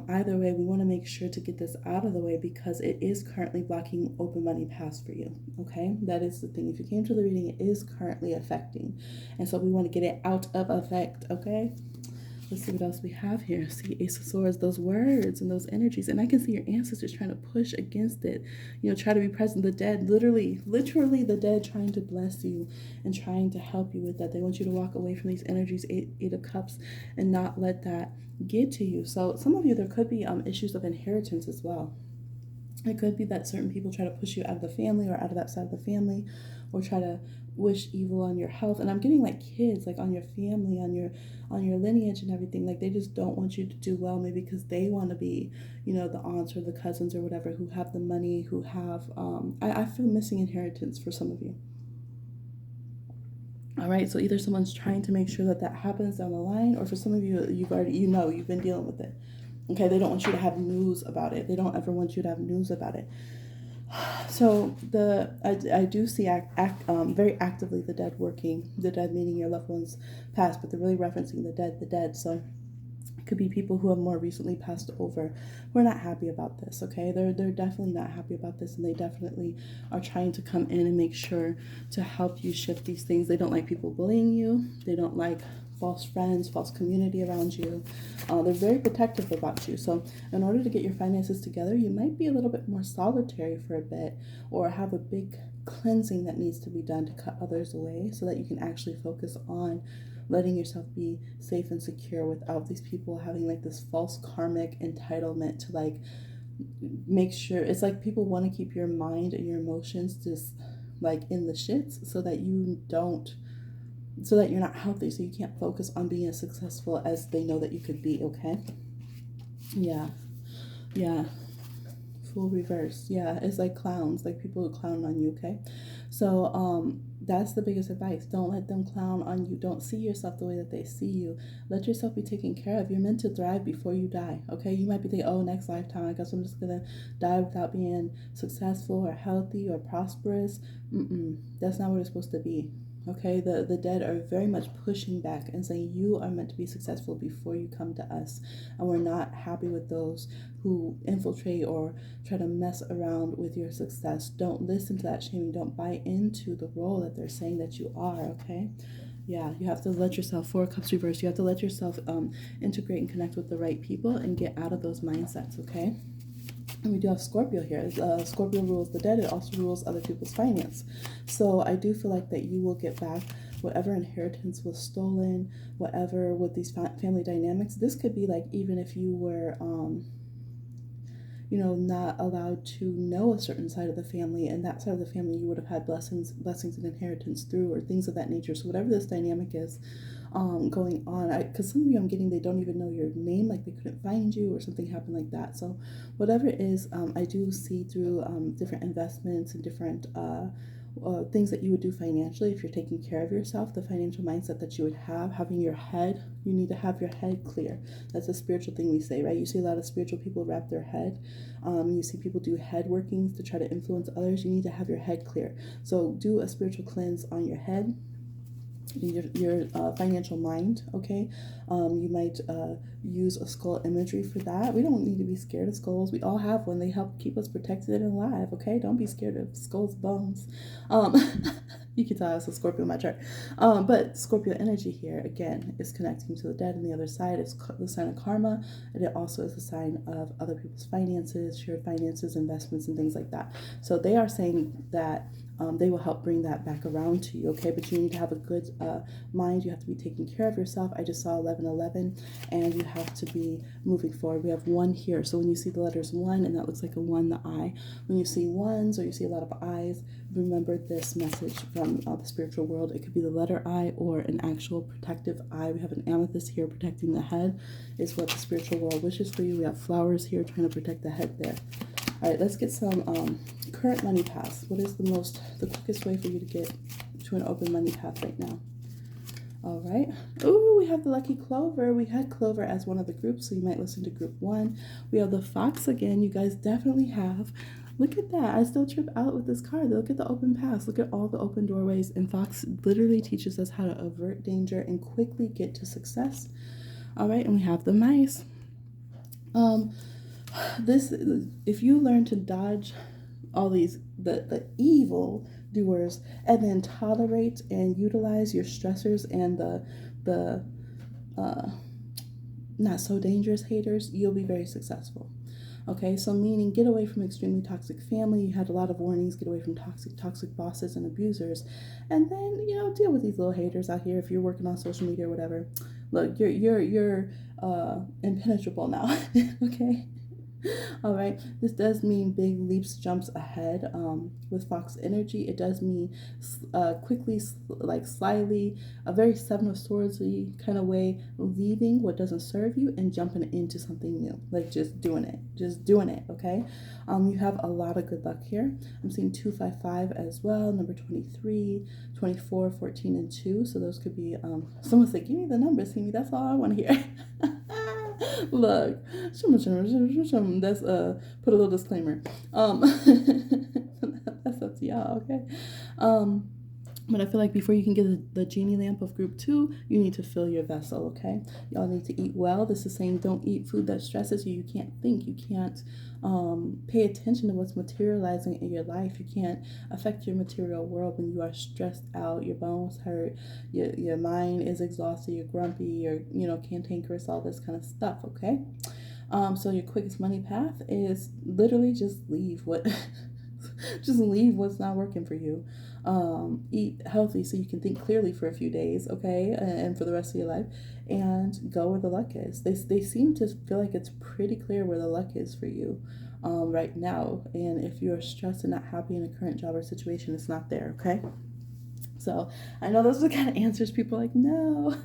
Either way, we want to make sure to get this out of the way because it is currently blocking open money paths for you, okay? That is the thing. If you came to the reading, it is currently affecting. And so we want to get it out of effect, okay? Let's see what else we have here. See, Ace of Swords, those words and those energies. And I can see your ancestors trying to push against it. Try to be present. The dead, literally the dead trying to bless you and trying to help you with that. They want you to walk away from these energies, Eight of Cups, and not let that get to you. So some of you, there could be issues of inheritance as well. It could be that certain people try to push you out of the family or out of that side of the family, or try to wish evil on your health. And I'm getting like kids, like on your family, on your lineage and everything. Like they just don't want you to do well, maybe because they want to be, the aunts or the cousins or whatever who have the money, who have, I feel missing inheritance for some of you. All right, so either someone's trying to make sure that happens down the line, or for some of you, you've been dealing with it. Okay, they don't want you to have news about it. They don't ever want you to have news about it. So I do see very actively the dead working, the dead meaning your loved ones passed, but they're really referencing the dead. So Could be people who have more recently passed over who are not happy about this. Okay, they're definitely not happy about this, and they definitely are trying to come in and make sure to help you shift these things. They don't like people bullying you. They don't like false friends, false community around you. They're very protective about you. So in order to get your finances together, you might be a little bit more solitary for a bit, or have a big cleansing that needs to be done to cut others away, so that you can actually focus on letting yourself be safe and secure without these people having like this false karmic entitlement to like make sure. It's like people want to keep your mind and your emotions just like in the shits, so that you're not healthy, so you can't focus on being as successful as they know that you could be. Okay, yeah, yeah. Full reverse. Yeah, it's like clowns, like people who clown on you. Okay, so that's the biggest advice. Don't let them clown on you. Don't see yourself the way that they see you. Let yourself be taken care of. You're meant to thrive before you die. Okay, you might be thinking, oh, next lifetime I guess I'm just gonna die without being successful or healthy or prosperous. That's not what it's supposed to be. Okay, the dead are very much pushing back and saying you are meant to be successful before you come to us, and we're not happy with those who infiltrate or try to mess around with your success. Don't listen to that shaming. Don't buy into the role that they're saying that you are. Okay, yeah, you have to let yourself, Four Cups reverse, you have to let yourself integrate and connect with the right people and get out of those mindsets. Okay, and we do have Scorpio here. Scorpio rules the dead. It also rules other people's finance. So I do feel like that you will get back whatever inheritance was stolen, whatever with these family dynamics. This could be like even if you were, not allowed to know a certain side of the family, and that side of the family you would have had blessings and inheritance through, or things of that nature. So whatever this dynamic is, going on, because some of you I'm getting, they don't even know your name, like they couldn't find you or something happened like that. So whatever it is, I do see through different investments and different things that you would do financially. If you're taking care of yourself, the financial mindset that you would have, having your head, you need to have your head clear. That's a spiritual thing we say, right? You see a lot of spiritual people wrap their head. You see people do head workings to try to influence others. You need to have your head clear. So do a spiritual cleanse on your head, your financial mind. Okay, you might use a skull imagery for that. We don't need to be scared of skulls. We all have one. They help keep us protected and alive. Okay, don't be scared of skulls, bones. um you can tell it's a Scorpio in my chart. But Scorpio energy here again is connecting to the dead, and the other side is the sign of karma, and it also is a sign of other people's finances, shared finances, investments, and things like that. So they are saying that they will help bring that back around to you. Okay, but you need to have a good mind. You have to be taking care of yourself. I just saw 1111, and you have to be moving forward. We have one here, so when you see the letters one, and that looks like a one, the eye, when you see ones or you see a lot of eyes, remember this message from the spiritual world. It could be the letter I or an actual protective eye. We have an amethyst here protecting the head, is what the spiritual world wishes for you. We have flowers here trying to protect the head there. All right, let's get some current money paths. What is the quickest way for you to get to an open money path right now? All right. Ooh, we have the lucky clover. We had clover as one of the groups, so you might listen to group one. We have the fox again. You guys definitely have. Look at that. I still trip out with this card. Look at the open paths. Look at all the open doorways. And fox literally teaches us how to avert danger and quickly get to success. All right, and we have the mice. This, if you learn to dodge all these the evil doers, and then tolerate and utilize your stressors and the not so dangerous haters, you'll be very successful. Okay, so meaning get away from extremely toxic family. You had a lot of warnings. Get away from toxic bosses and abusers, and then deal with these little haters out here. If you're working on social media or whatever, look, you're impenetrable now. Okay. All right, this does mean big leaps, jumps ahead. With fox energy, it does mean quickly, like slyly, a very Seven of Swords-y kind of way, leaving what doesn't serve you and jumping into something new, like just doing it. Okay, you have a lot of good luck here. I'm seeing 255 as well, number 23, 24, 14, and 2. So those could be. Someone said, "Give me the numbers, Amy. That's all I want to hear." Look, that's put a little disclaimer. That's up to y'all, okay? But I feel like before you can get the genie lamp of group 2, you need to fill your vessel, okay? Y'all need to eat well. This is saying don't eat food that stresses you. You can't think. You can't pay attention to what's materializing in your life. You can't affect your material world when you are stressed out, your bones hurt, your mind is exhausted, you're grumpy, you're, cantankerous, all this kind of stuff, okay? So your quickest money path is literally just leave what just leave what's not working for you. Eat healthy so you can think clearly for a few days, okay, and for the rest of your life, and go where the luck is. They seem to feel like it's pretty clear where the luck is for you right now. And if you're stressed and not happy in a current job or situation, it's not there, okay? So I know those are the kind of answers people are like, no.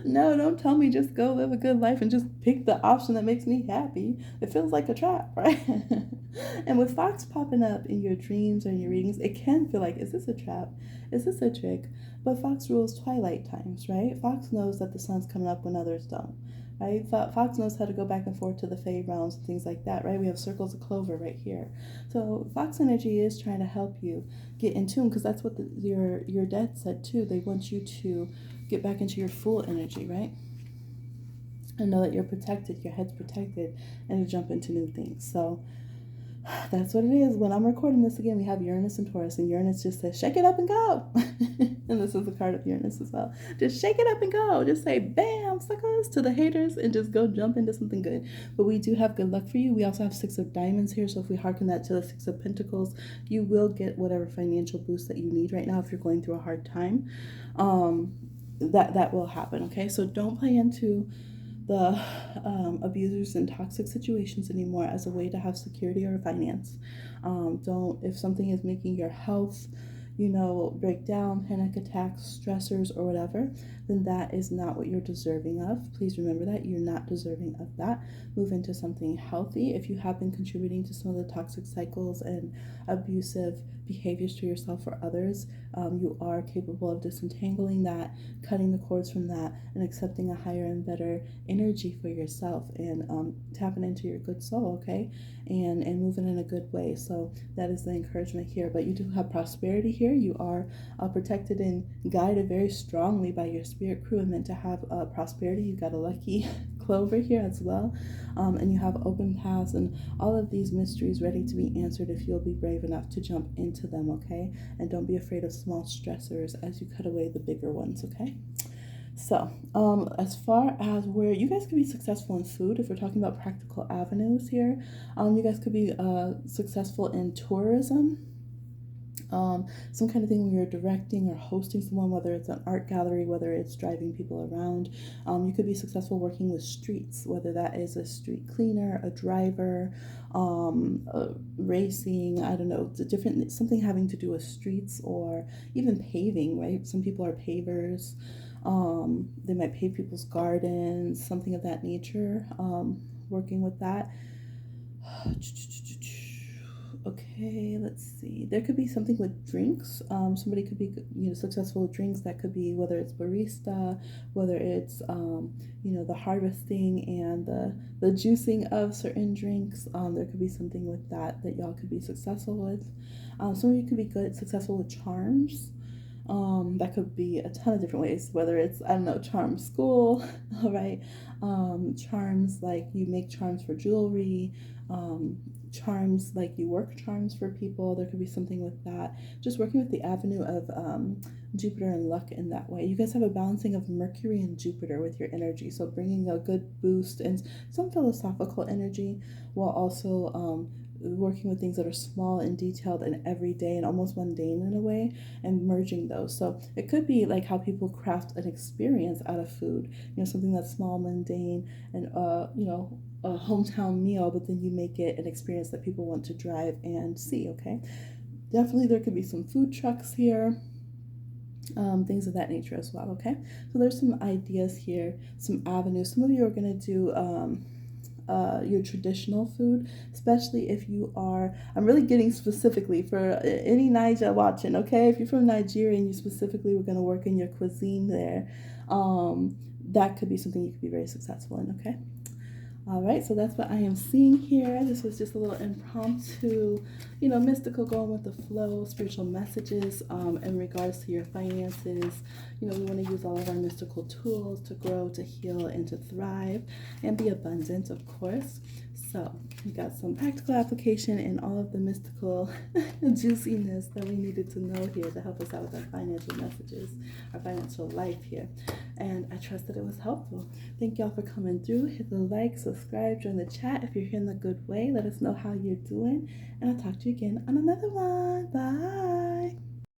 No, don't tell me just go live a good life and just pick the option that makes me happy. It feels like a trap, right? And with Fox popping up in your dreams or in your readings, it can feel like, is this a trap? Is this a trick? But Fox rules twilight times, right? Fox knows that the sun's coming up when others don't, right? Fox knows how to go back and forth to the fade realms and things like that, right? We have circles of clover right here. So Fox energy is trying to help you get in tune, because that's what your dad said too. They want you to get back into your full energy, right? And know that you're protected, your head's protected, and to jump into new things. So that's what it is. When I'm recording this again, we have Uranus and Taurus, and Uranus just says, shake it up and go. And this is a card of Uranus as well. Just shake it up and go. Just say, bam, suckers, to the haters, and just go jump into something good. But we do have good luck for you. We also have 6 of Diamonds here, so if we hearken that to the 6 of Pentacles, you will get whatever financial boost that you need right now if you're going through a hard time. That will happen, okay? So don't play into the abusers and toxic situations anymore as a way to have security or finance. Don't, if something is making your health, break down, panic attacks, stressors, or whatever, then that is not what you're deserving of. Please remember that you're not deserving of that. Move into something healthy. If you have been contributing to some of the toxic cycles and abusive behaviors to yourself or others, you are capable of disentangling that, cutting the cords from that, and accepting a higher and better energy for yourself, and tapping into your good soul, okay, and moving in a good way. So that is the encouragement here. But you do have prosperity here. You are protected and guided very strongly by your spirit crew and meant to have prosperity. You got a lucky clover here as well, and you have open paths and all of these mysteries ready to be answered if you'll be brave enough to jump into them, okay? And don't be afraid of small stressors as you cut away the bigger ones, okay? So, as far as where you guys could be successful in food, if we're talking about practical avenues here, you guys could be successful in tourism. Some kind of thing when you're directing or hosting someone, whether it's an art gallery, whether it's driving people around. You could be successful working with streets, whether that is a street cleaner, a driver, racing, I don't know, something having to do with streets, or even paving, right? Some people are pavers. They might pave people's gardens, something of that nature, working with that. Okay, let's see. There could be something with drinks. Somebody could be, successful with drinks. That could be whether it's barista, whether it's, the harvesting and the juicing of certain drinks. There could be something with that y'all could be successful with. Some of you could be successful with charms. That could be a ton of different ways, whether it's, I don't know, charm school, all right? Charms, like you make charms for jewelry, charms, like you work charms for people. There could be something with that. Just working with the avenue of Jupiter and luck in that way. You guys have a balancing of Mercury and Jupiter with your energy, so bringing a good boost and some philosophical energy, while also working with things that are small and detailed and everyday and almost mundane in a way, and merging those. So it could be like how people craft an experience out of food, something that's small, mundane, and a hometown meal, but then you make it an experience that people want to drive and see, okay? Definitely there could be some food trucks here, things of that nature as well, okay? So there's some ideas here, some avenues. Some of you are going to do your traditional food, especially if you are, I'm really getting specifically for any Naija watching, okay? If you're from Nigeria and you specifically were going to work in your cuisine there, that could be something you could be very successful in, okay? All right, so that's what I am seeing here. This was just a little impromptu, mystical, going with the flow, spiritual messages in regards to your finances. We want to use all of our mystical tools to grow, to heal, and to thrive and be abundant, of course. So we got some practical application and all of the mystical juiciness that we needed to know here to help us out with our financial messages, our financial life here. And I trust that it was helpful. Thank y'all for coming through. Hit the like, subscribe, join the chat if you're here in the good way. Let us know how you're doing. And I'll talk to you again on another one. Bye.